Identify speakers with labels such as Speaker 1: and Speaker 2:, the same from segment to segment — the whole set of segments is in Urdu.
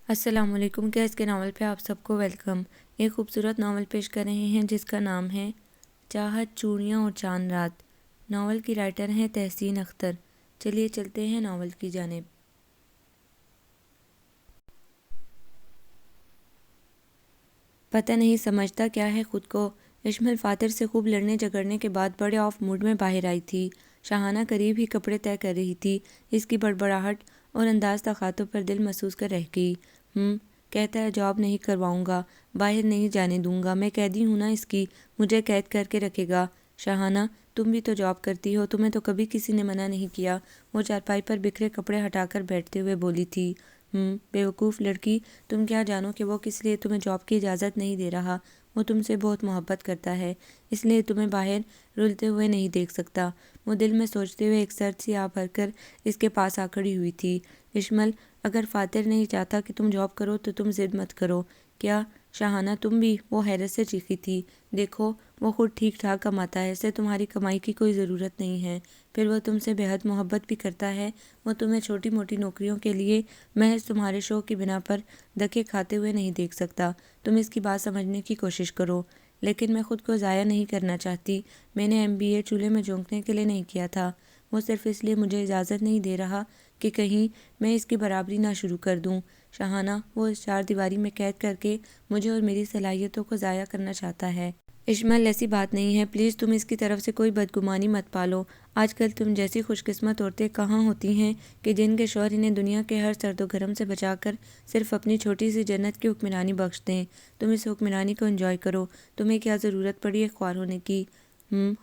Speaker 1: السلام علیکم۔ کیس کے ناول پہ آپ سب کو ویلکم۔ ایک خوبصورت ناول پیش کر رہے ہیں جس کا نام ہے چاہت چوڑیاں اور چاند رات۔ ناول کی رائٹر ہیں تحسین اختر۔ چلیے چلتے ہیں ناول کی جانب۔ پتہ نہیں سمجھتا کیا ہے خود کو، اشمل فاتر سے خوب لڑنے جھگڑنے کے بعد بڑے آف موڈ میں باہر آئی تھی۔ شاہانہ قریب ہی کپڑے طے کر رہی تھی۔ اس کی بڑبڑاہٹ اور انداز تخاطب پر دل محسوس کر رہ گئی۔ کہتا ہے جاب نہیں کرواؤں گا، باہر نہیں جانے دوں گا، میں قیدی ہوں نا اس کی، مجھے قید کر کے رکھے گا۔ شاہانہ تم بھی تو جاب کرتی ہو، تمہیں تو کبھی کسی نے منع نہیں کیا، وہ چارپائی پر بکھرے کپڑے ہٹا کر بیٹھتے ہوئے بولی تھی۔ بیوقوف لڑکی، تم کیا جانو کہ وہ کس لیے تمہیں جاب کی اجازت نہیں دے رہا۔ وہ تم سے بہت محبت کرتا ہے، اس لیے تمہیں باہر رلتے ہوئے نہیں دیکھ سکتا۔ وہ دل میں سوچتے ہوئے ایک سرد سی آہ بھر کر اس کے پاس آ کھڑی ہوئی تھی۔ اشمل، اگر فاتر نہیں چاہتا کہ تم جاب کرو تو تم ضد مت کرو۔ کیا شاہانہ تم بھی؟ وہ حیرت سے چیخی تھی۔ دیکھو وہ خود ٹھیک ٹھاک کماتا ہے، اسے تمہاری کمائی کی کوئی ضرورت نہیں ہے۔ پھر وہ تم سے بے حد محبت بھی کرتا ہے۔ وہ تمہیں چھوٹی موٹی نوکریوں کے لیے محض تمہارے شوق کی بنا پر دھکے کھاتے ہوئے نہیں دیکھ سکتا۔ تم اس کی بات سمجھنے کی کوشش کرو۔ لیکن میں خود کو ضائع نہیں کرنا چاہتی۔ میں نے MBA چولہے میں جھونکنے کے لیے نہیں کیا تھا۔ وہ صرف اس لیے مجھے اجازت نہیں دے رہا کہ کہیں میں اس کی برابری نہ شروع کر دوں۔ شاہانہ وہ اس چار دیواری میں قید کر کے مجھے اور میری صلاحیتوں کو ضائع کرنا چاہتا ہے۔ اشمل ایسی بات نہیں ہے، پلیز تم اس کی طرف سے کوئی بدگمانی مت پالو۔ آج کل تم جیسی خوش قسمت عورتیں کہاں ہوتی ہیں کہ جن کے شوہر انہیں دنیا کے ہر سرد و گرم سے بچا کر صرف اپنی چھوٹی سی جنت کی حکمرانی بخش دیں۔ تم اس حکمرانی کو انجوائے کرو۔ تمہیں کیا ضرورت پڑی ایک خوار ہونے کی؟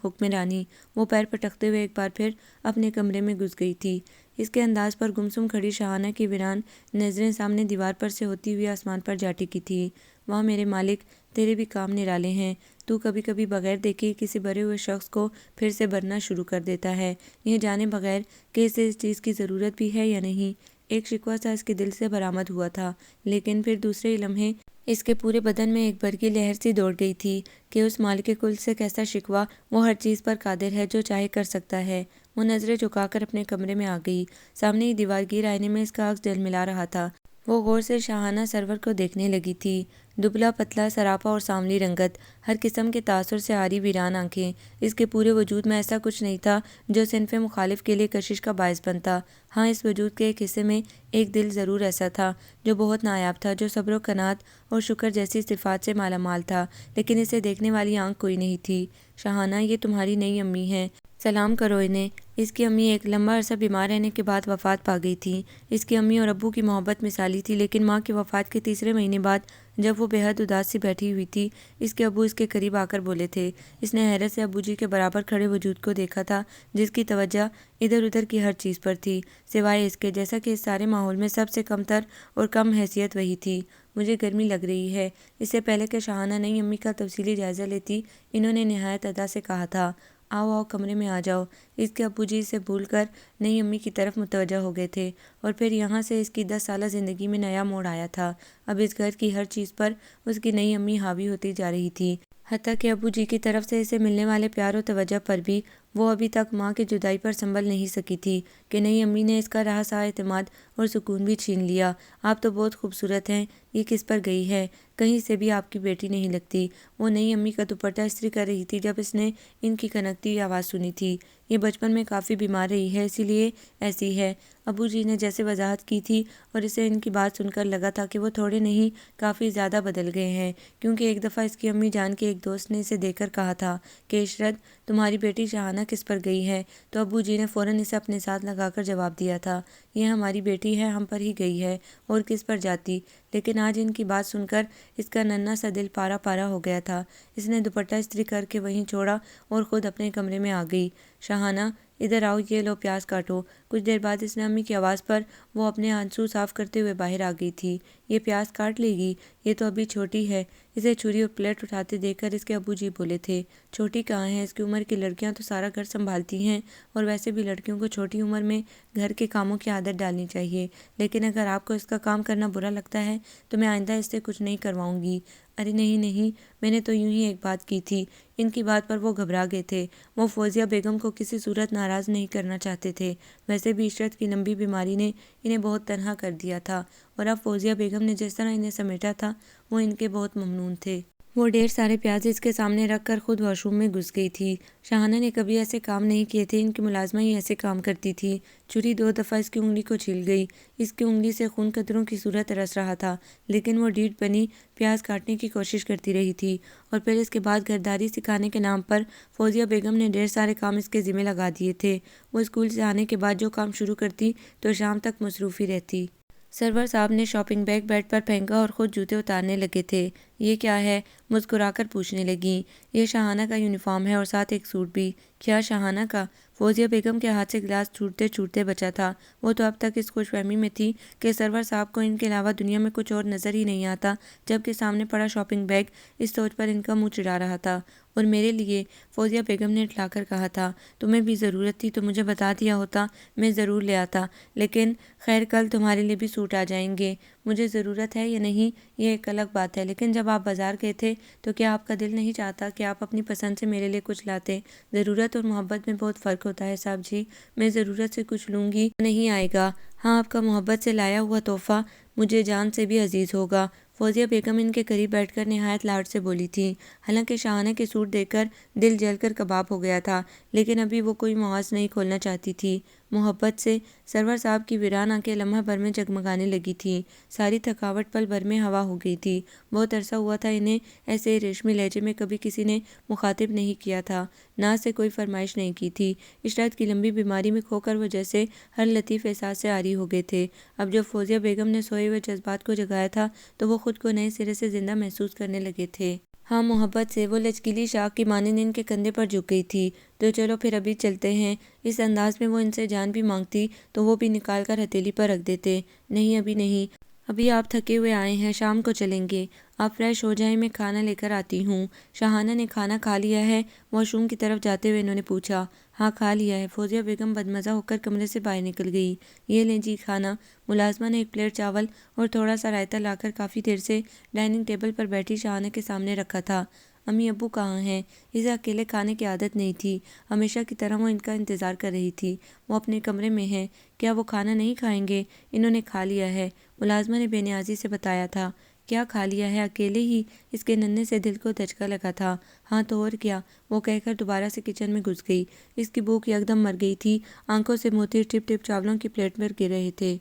Speaker 1: حکمرانی؟ وہ پیر پٹکتے ہوئے ایک بار پھر اپنے کمرے میں گھس گئی تھی۔ اس کے انداز پر گمسم کھڑی شاہانہ کی ویران نظریں سامنے دیوار پر سے ہوتی ہوئی آسمان پر جا ٹکی تھی۔ واہ میرے مالک، تیرے بھی کام نرالے ہیں۔ تو کبھی کبھی بغیر دیکھے کسی برے ہوئے شخص کو پھر سے برنا شروع کر دیتا ہے، یہ جانے بغیر کہ اسے اس چیز کی ضرورت بھی ہے یا نہیں۔ ایک شکوہ سا اس کے دل سے برآمد ہوا تھا، لیکن پھر دوسرے ہی لمحے اس کے پورے بدن میں ایک برقی لہر سی دوڑ گئی تھی کہ اس مالک کل سے کیسا شکوہ، وہ ہر چیز پر قادر ہے جو چاہے کر سکتا ہے۔ وہ نظریں جھکا کر اپنے کمرے میں آ گئی۔ سامنے ہی دیوار گیر آئینے میں اس کا عکس جلملا رہا تھا۔ وہ غور سے شاہانہ سرور کو دیکھنے لگی تھی۔ دبلا پتلا، سراپا اور سانولی رنگت، ہر قسم کے تاثر سے عاری ویران آنکھیں۔ اس کے پورے وجود میں ایسا کچھ نہیں تھا جو صنف مخالف کے لیے کشش کا باعث بنتا۔ ہاں، اس وجود کے ایک حصے میں ایک دل ضرور ایسا تھا جو بہت نایاب تھا، جو صبر و قناعت اور شکر جیسی صفات سے مالا مال تھا، لیکن اسے دیکھنے والی آنکھ کوئی نہیں تھی۔ شاہانہ، یہ تمہاری نئی امی ہیں، سلام کرو انہیں۔ اس کی امی ایک لمبا عرصہ بیمار رہنے کے بعد وفات پا گئی تھیں۔ اس کی امی اور ابو کی محبت مثالی تھی، لیکن ماں کی وفات کے تیسرے مہینے بعد جب وہ بے حد اداس سی بیٹھی ہوئی تھی، اس کے ابو اس کے قریب آ کر بولے تھے۔ اس نے حیرت سے ابو جی کے برابر کھڑے وجود کو دیکھا تھا جس کی توجہ ادھر ادھر کی ہر چیز پر تھی، سوائے اس کے، جیسا کہ اس سارے ماحول میں سب سے کم تر اور کم حیثیت وہی تھی۔ مجھے گرمی لگ رہی ہے۔ اس سے پہلے کہ شاہانہ نئی امی کا تفصیلی جائزہ لیتی، انہوں نے نہایت ادا سے کہا تھا، آؤ آؤ کمرے میں آ جاؤ۔ اس کے ابو جی اسے بھول کر نئی امی کی طرف متوجہ ہو گئے تھے، اور پھر یہاں سے اس کی 10 سالہ زندگی میں نیا موڑ آیا تھا۔ اب اس گھر کی ہر چیز پر اس کی نئی امی حاوی ہوتی جا رہی تھی، حتیٰ کہ ابو جی کی طرف سے اسے ملنے والے پیار و توجہ پر بھی۔ وہ ابھی تک ماں کی جدائی پر سنبھل نہیں سکی تھی کہ نئی امی نے اس کا رہا سا اعتماد اور سکون بھی چھین لیا۔ آپ تو بہت خوبصورت ہیں، یہ کس پر گئی ہے؟ کہیں سے بھی آپ کی بیٹی نہیں لگتی۔ وہ نئی امی کا دوپٹہ استری کر رہی تھی جب اس نے ان کی کنکتی ہوئی آواز سنی تھی۔ یہ بچپن میں کافی بیمار رہی ہے، اسی لیے ایسی ہے۔ ابو جی نے جیسے وضاحت کی تھی، اور اسے ان کی بات سن کر لگا تھا کہ وہ تھوڑے نہیں کافی زیادہ بدل گئے ہیں، کیونکہ ایک دفعہ اس کی امی جان کے ایک دوست نے اسے دیکھ کر کہا تھا کہ عشرت، تمہاری بیٹی شاہانہ کس پر گئی ہے؟ تو ابو جی نے فوراً اسے اپنے ساتھ لگا کر جواب دیا تھا، یہ ہماری بیٹی ہے، ہم پر ہی گئی ہے، اور کس پر جاتی۔ لیکن آج ان کی بات سن کر اس کا ننھا سا دل پارا پارا ہو گیا تھا۔ اس نے دوپٹہ استری کر کے وہیں چھوڑا اور خود اپنے کمرے میں آ گئی۔ شاہانہ، ادھر آؤ، یہ لو پیاز کاٹو۔ کچھ دیر بعد اس نے امی کی آواز پر وہ اپنے آنسو صاف کرتے ہوئے باہر آ گئی تھی۔ یہ پیاز کاٹ لے گی، یہ تو ابھی چھوٹی ہے۔ اسے چھری اور پلیٹ اٹھاتے دیکھ کر اس کے ابو جی بولے تھے، چھوٹی کہاں ہے، اس کی عمر کی لڑکیاں تو سارا گھر سنبھالتی ہیں، اور ویسے بھی لڑکیوں کو چھوٹی عمر میں گھر کے کاموں کی عادت ڈالنی چاہیے، لیکن اگر آپ کو اس کا کام کرنا برا لگتا ہے تو میں آئندہ اس سے کچھ نہیں کرواؤں گی۔ ارے نہیں نہیں، میں نے تو یوں ہی ایک بات کی تھی۔ ان کی بات پر وہ گھبرا گئے تھے۔ وہ فوزیہ بیگم کو کسی صورت ناراض نہیں کرنا چاہتے تھے، ویسے ویسے بھی عشرت کی لمبی بیماری نے انہیں بہت تنہا کر دیا تھا، اور اب فوزیہ بیگم نے جس طرح انہیں سمیٹا تھا وہ ان کے بہت ممنون تھے۔ وہ ڈھیر سارے پیاز اس کے سامنے رکھ کر خود واش روم میں گھس گئی تھی۔ شاہانہ نے کبھی ایسے کام نہیں کیے تھے، ان کی ملازمہ ہی ایسے کام کرتی تھی۔ چھری 2 دفعہ اس کی انگلی کو چھل گئی، اس کی انگلی سے خون قطروں کی صورت رس رہا تھا، لیکن وہ ڈیڑھ بنی پیاز کاٹنے کی کوشش کرتی رہی تھی۔ اور پھر اس کے بعد گھرداری سکھانے کے نام پر فوزیہ بیگم نے ڈھیر سارے کام اس کے ذمہ لگا دیے تھے۔ وہ اسکول سے آنے کے بعد جو کام شروع کرتی تو شام تک مصروف ہی رہتی۔ سرور صاحب نے شاپنگ بیگ بیڈ پر پھینکا اور خود جوتے اتارنے لگے تھے۔ یہ کیا ہے؟ مسکرا کر پوچھنے لگیں۔ یہ شاہانہ کا یونیفارم ہے اور ساتھ ایک سوٹ بھی۔ کیا شاہانہ کا؟ فوزیہ بیگم کے ہاتھ سے گلاس چھوٹتے چھوٹتے بچا تھا۔ وہ تو اب تک اس خوش فہمی میں تھی کہ سرور صاحب کو ان کے علاوہ دنیا میں کچھ اور نظر ہی نہیں آتا، جبکہ سامنے پڑا شاپنگ بیگ اس سوچ پر ان کا منہ چڑھا رہا تھا۔ اور میرے لیے؟ فوزیہ بیگم نے اٹھلا کر کہا تھا۔ تمہیں بھی ضرورت تھی تو مجھے بتا دیا ہوتا، میں ضرور لے آتا، لیکن خیر کل تمہارے لیے بھی سوٹ آ جائیں گے۔ مجھے ضرورت ہے یا نہیں یہ ایک الگ بات ہے، لیکن جب آپ بازار گئے تھے تو کیا آپ کا دل نہیں چاہتا کہ آپ اپنی پسند سے میرے لیے کچھ لاتے؟ ضرورت اور محبت میں بہت فرق ہوتا ہے صاحب جی، میں ضرورت سے کچھ لوں گی تو نہیں آئے گا، ہاں آپ کا محبت سے لایا ہوا تحفہ مجھے جان سے بھی عزیز ہوگا۔ فوزیہ بیگم ان کے قریب بیٹھ کر نہایت لاڈ سے بولی تھی۔ حالانکہ شاہانہ کے سوٹ دیکھ کر دل جل کر کباب ہو گیا تھا، لیکن ابھی وہ کوئی محاذ نہیں کھولنا چاہتی تھی۔ محبت سے؟ سرور صاحب کی ویران آنکھیں لمحہ بھر میں جگمگانے لگی تھیں، ساری تھکاوٹ پل بھر میں ہوا ہو گئی تھی۔ بہت عرصہ ہوا تھا انہیں ایسے ریشمی لہجے میں کبھی کسی نے مخاطب نہیں کیا تھا، نہ سے کوئی فرمائش نہیں کی تھی۔ عشرت کی لمبی بیماری میں کھو کر وہ جیسے ہر لطیف احساس سے عاری ہو گئے تھے۔ اب جب فوزیہ بیگم نے سوئے ہوئے جذبات کو جگایا تھا تو وہ خود کو نئے سرے سے زندہ محسوس کرنے لگے تھے۔ ہاں محبت سے؟ وہ لچکیلی شاخ کی مانند ان کے کندھے پر جھک گئی تھی۔ تو چلو پھر ابھی چلتے ہیں۔ اس انداز میں وہ ان سے جان بھی مانگتی تو وہ بھی نکال کر ہتھیلی پر رکھ دیتے۔ نہیں ابھی نہیں، ابھی آپ تھکے ہوئے آئے ہیں، شام کو چلیں گے۔ آپ فریش ہو جائیں، میں کھانا لے کر آتی ہوں۔ شاہانہ نے کھانا کھا لیا ہے؟ واش روم کی طرف جاتے ہوئے انہوں نے پوچھا۔ ہاں کھا لیا ہے۔ فوزیہ بیگم بدمزہ ہو کر کمرے سے باہر نکل گئی۔ یہ لیں جی کھانا۔ ملازمہ نے ایک پلیٹ چاول اور تھوڑا سا رائتہ لا کر کافی دیر سے ڈائننگ ٹیبل پر بیٹھی شاہانہ کے سامنے رکھا تھا۔ امی ابو کہاں ہیں؟ اسے اکیلے کھانے کی عادت نہیں تھی، ہمیشہ کی طرح وہ ان کا انتظار کر رہی تھی۔ وہ اپنے کمرے میں ہیں۔ کیا وہ کھانا نہیں کھائیں گے؟ انہوں نے کھا لیا ہے، ملازمہ نے بے نیازی سے بتایا تھا۔ کیا کھا لیا ہے؟ اکیلے ہی؟ اس کے ننھے سے دل کو دھچکا لگا تھا۔ ہاں تو اور کیا، وہ کہہ کر دوبارہ سے کچن میں گھس گئی۔ اس کی بھوک یکدم مر گئی تھی، آنکھوں سے موتی ٹپ ٹپ چاولوں کی پلیٹ پر گر رہے تھے۔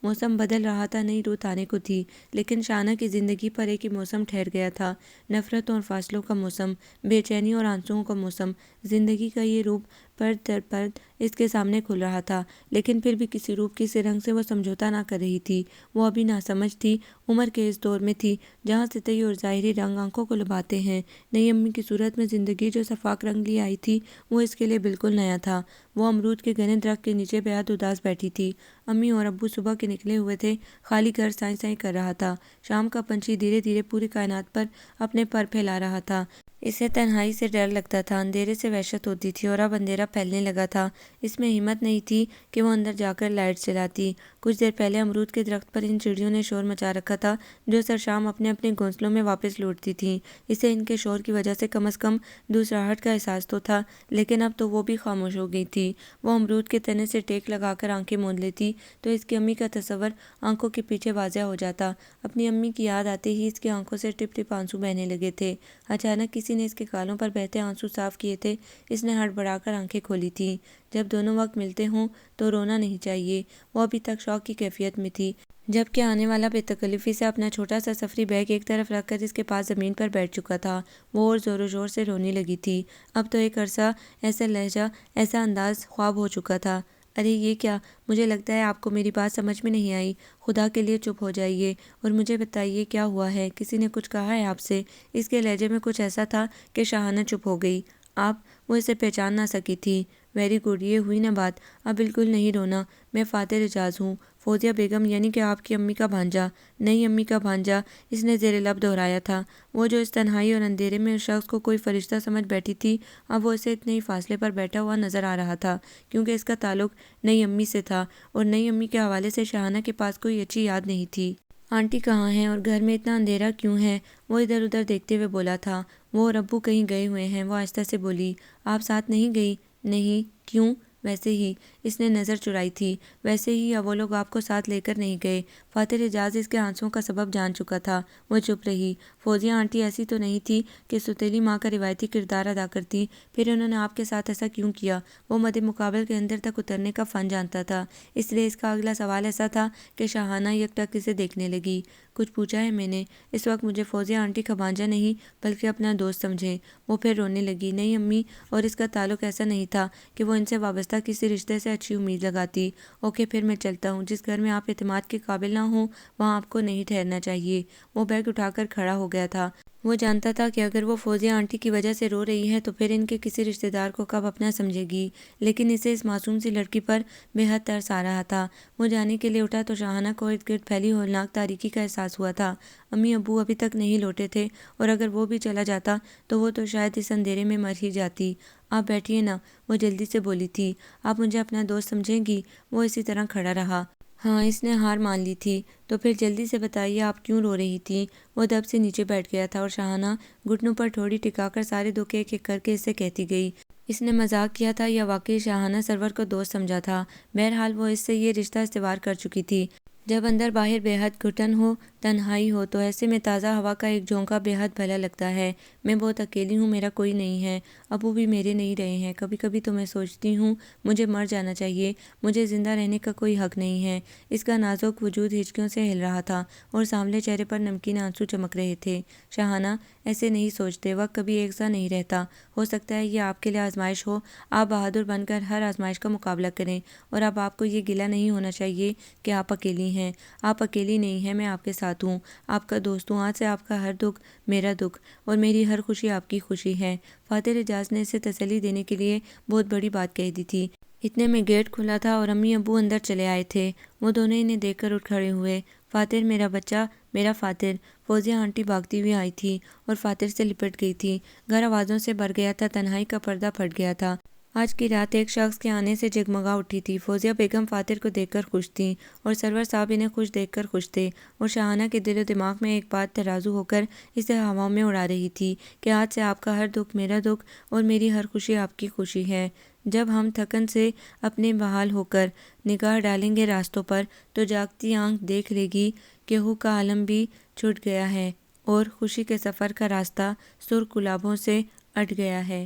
Speaker 1: موسم بدل رہا تھا، نئی رُت آنے کو تھی، لیکن شاہانہ کی زندگی پر ایک ہی موسم ٹھہر گیا تھا، نفرتوں اور فاصلوں کا موسم، بے چینی اور آنسوؤں کا موسم۔ زندگی کا یہ روپ پرد در پرد اس کے سامنے کھل رہا تھا، لیکن پھر بھی کسی روپ کسی رنگ سے وہ سمجھوتا نہ کر رہی تھی۔ وہ ابھی ناسمجھ تھی، عمر کے اس دور میں تھی جہاں سطحی اور ظاہری رنگ آنکھوں کو لبھاتے ہیں۔ نئی امی کی صورت میں زندگی جو شفاف رنگ لی آئی تھی وہ اس کے لیے بالکل نیا تھا۔ وہ امرود کے گھنے درخت کے نیچے بے حد اداس بیٹھی تھی۔ امی اور ابو صبح کے نکلے ہوئے تھے، خالی گھر سائیں سائیں کر رہا تھا۔ شام کا پنچھی دھیرے دھیرے پوری کائنات پر اپنے پر پھیلا رہا تھا۔ اسے تنہائی سے ڈر لگتا تھا، اندھیرے سے وحشت ہوتی تھی، اور اب اندھیرا پھیلنے لگا تھا۔ اس میں ہمت نہیں تھی کہ وہ اندر جا کر لائٹ جلاتی۔ کچھ دیر پہلے امرود کے درخت پر ان چڑیوں نے شور مچا رکھا تھا جو سرشام اپنے اپنے گھونسلوں میں واپس لوٹتی تھیں۔ اسے ان کے شور کی وجہ سے کم از کم دوسراہٹ کا احساس تو تھا، لیکن اب تو وہ بھی خاموش ہو گئی تھی۔ وہ امرود کے تنے سے ٹیک لگا کر آنکھیں موند لیتی تو اس کی امی کا تصور آنکھوں کے پیچھے واضح ہو جاتا۔ اپنی امی کی یاد آتے ہی اس کی آنکھوں سے ٹپ ٹپ آنسو بہنے لگے تھے۔ اچانک کسی نے اس کے گالوں پر بہتے آنسو صاف کیے تھے۔ اس نے ہڑبڑا کر آنکھیں کھولی تھیں۔ جب دونوں وقت ملتے ہوں تو رونا نہیں چاہیے۔ وہ ابھی تک شوق کی کیفیت میں تھی، جبکہ آنے والا بے تکلفی سے اپنا چھوٹا سا سفری بیگ ایک طرف رکھ کر اس کے پاس زمین پر بیٹھ چکا تھا۔ وہ اور زور و شور سے رونے لگی تھی۔ اب تو ایک عرصہ ایسا لہجہ، ایسا انداز خواب ہو چکا تھا۔ ارے یہ کیا؟ مجھے لگتا ہے آپ کو میری بات سمجھ میں نہیں آئی۔ خدا کے لیے چپ ہو جائیے اور مجھے بتائیے کیا ہوا ہے؟ کسی نے کچھ کہا ہے آپ سے؟ اس کے لہجے میں کچھ ایسا تھا کہ شاہانہ چپ ہو گئی۔ آپ؟ وہ اسے پہچان نہ سکی تھی۔ ویری گڈ، یہ ہوئی نا بات۔ اب بالکل نہیں رونا، میں فاتح اعجاز ہوں، فوزیہ بیگم، یعنی کہ آپ کی امی کا بھانجا۔ نئی امی کا بھانجا، اس نے زیر لب دہرایا تھا۔ وہ جو اس تنہائی اور اندھیرے میں اس شخص کو کوئی فرشتہ سمجھ بیٹھی تھی، اب وہ اسے اتنے ہی فاصلے پر بیٹھا ہوا نظر آ رہا تھا، کیونکہ اس کا تعلق نئی امی سے تھا، اور نئی امی کے حوالے سے شاہانہ کے پاس کوئی اچھی یاد نہیں تھی۔ آنٹی کہاں ہیں اور گھر میں اتنا اندھیرا کیوں ہے؟ وہ ادھر ادھر دیکھتے ہوئے بولا تھا۔ وہ اور ابو کہیں گئے ہوئے ہیں، وہ آہستہ سے بولی۔ آپ ساتھ نہیں گئی؟ نہیں، کیوں؟ ویسے ہی اس نے نظر چرائی تھی، ویسے ہی اب وہ لوگ آپ کو ساتھ لے کر نہیں گئے۔ فاتر اعجاز اس کے آنسوؤں کا سبب جان چکا تھا۔ وہ چپ رہی۔ فوزیہ آنٹی ایسی تو نہیں تھی کہ ستیلی ماں کا روایتی کردار ادا کرتی، پھر انہوں نے آپ کے ساتھ ایسا کیوں کیا؟ وہ مد مقابل کے اندر تک اترنے کا فن جانتا تھا، اس لیے اس کا اگلا سوال ایسا تھا کہ شاہانہ یک ٹک اسے دیکھنے لگی۔ کچھ پوچھا ہے میں نے؟ اس وقت مجھے فوزیہ آنٹی کا بھانجا نہیں بلکہ اپنا دوست سمجھے۔ وہ پھر رونے لگی۔ نہیں امی، اور اس کا تعلق ایسا نہیں تھا کہ وہ ان سے وابستہ کسی رشتے سے اچھی امید لگاتی۔ اوکے پھر میں چلتا ہوں۔ جس گھر میں آپ اعتماد کے قابل نہ ہوں وہاں آپ کو نہیں ٹھہرنا چاہیے۔ وہ بیگ اٹھا کر کھڑا ہو گیا تھا۔ وہ جانتا تھا کہ اگر وہ فوزیہ آنٹی کی وجہ سے رو رہی ہے تو پھر ان کے کسی رشتہ دار کو کب اپنا سمجھے گی، لیکن اسے اس معصوم سی لڑکی پر بے حد ترس آ رہا تھا۔ وہ جانے کے لیے اٹھا تو شاہانہ کو ارد گرد پھیلی ہولناک تاریکی کا احساس ہوا تھا۔ امی ابو ابھی تک نہیں لوٹے تھے، اور اگر وہ بھی چلا جاتا تو وہ تو شاید اس اندھیرے میں مر ہی جاتی۔ آپ بیٹھیے نا، وہ جلدی سے بولی تھی۔ آپ مجھے اپنا دوست سمجھیں گی؟ وہ اسی طرح کھڑا رہا۔ ہاں، اس نے ہار مان لی تھی۔ تو پھر جلدی سے بتائیے آپ کیوں رو رہی تھی؟ وہ دب سے نیچے بیٹھ گیا تھا اور شاہانہ گھٹنوں پر ٹھوڑی ٹکا کر سارے دکھ ایک ایک کر کے اس سے کہتی گئی۔ اس نے مذاق کیا تھا یا واقعی شاہانہ سرور کو دوست سمجھا تھا؟ بہرحال وہ اس سے یہ رشتہ استوار کر چکی تھی۔ جب اندر باہر بے حد گھٹن ہو، تنہائی ہو، تو ایسے میں تازہ ہوا کا ایک جھونکا بے حد بھلا لگتا ہے۔ میں بہت اکیلی ہوں، میرا کوئی نہیں ہے، ابو بھی میرے نہیں رہے ہیں۔ کبھی کبھی تو میں سوچتی ہوں مجھے مر جانا چاہیے، مجھے زندہ رہنے کا کوئی حق نہیں ہے۔ اس کا نازک وجود ہچکیوں سے ہل رہا تھا اور سانولے چہرے پر نمکین آنسو چمک رہے تھے۔ شاہانہ، ایسے نہیں سوچتے، وقت کبھی ایک سا نہیں رہتا۔ ہو سکتا ہے یہ آپ کے لیے آزمائش ہو، آپ بہادر بن کر ہر آزمائش کا مقابلہ کریں، اور اب آپ کو یہ گلہ نہیں ہونا چاہیے کہ آپ اکیلی ہیں۔ آپ اکیلی نہیں ہیں، میں آپ کے ساتھ ہوں، آپ کا دوست ہوں۔ آج سے آپ کا ہر دکھ میرا دکھ اور میری ہر خوشی آپ کی خوشی ہے۔ فاتر اعجاز نے اسے تسلی دینے کے لیے بہت بڑی بات کہہ دی تھی۔ اتنے میں گیٹ کھلا تھا اور امی ابو اندر چلے آئے تھے۔ وہ دونوں انہیں دیکھ کر اٹھ کھڑے ہوئے۔ فاتر، میرا بچہ، میرا فاتر۔ فوزیہ آنٹی بھاگتی ہوئی آئی تھی اور فاتر سے لپٹ گئی تھی۔ گھر آوازوں سے بھر گیا تھا، تنہائی کا پردہ پھٹ گیا تھا۔ آج کی رات ایک شخص کے آنے سے جگمگا اٹھی تھی۔ فوزیہ بیگم فاتر کو دیکھ کر خوش تھیں، اور سرور صاحب انہیں خوش دیکھ کر خوش تھے، اور شاہانہ کے دل و دماغ میں ایک بات ترازو ہو کر اسے ہواؤں میں اڑا رہی تھی کہ آج سے آپ کا ہر دکھ میرا دکھ اور میری ہر خوشی آپ کی خوشی ہے۔ جب ہم تھکن سے اپنے بحال ہو کر نگاہ ڈالیں گے راستوں پر، تو جاگتی آنکھ دیکھ لے گی کہ ہو کا عالم بھی چھٹ گیا ہے اور خوشی کے سفر کا راستہ سرخ گلابوں سے اٹ گیا ہے۔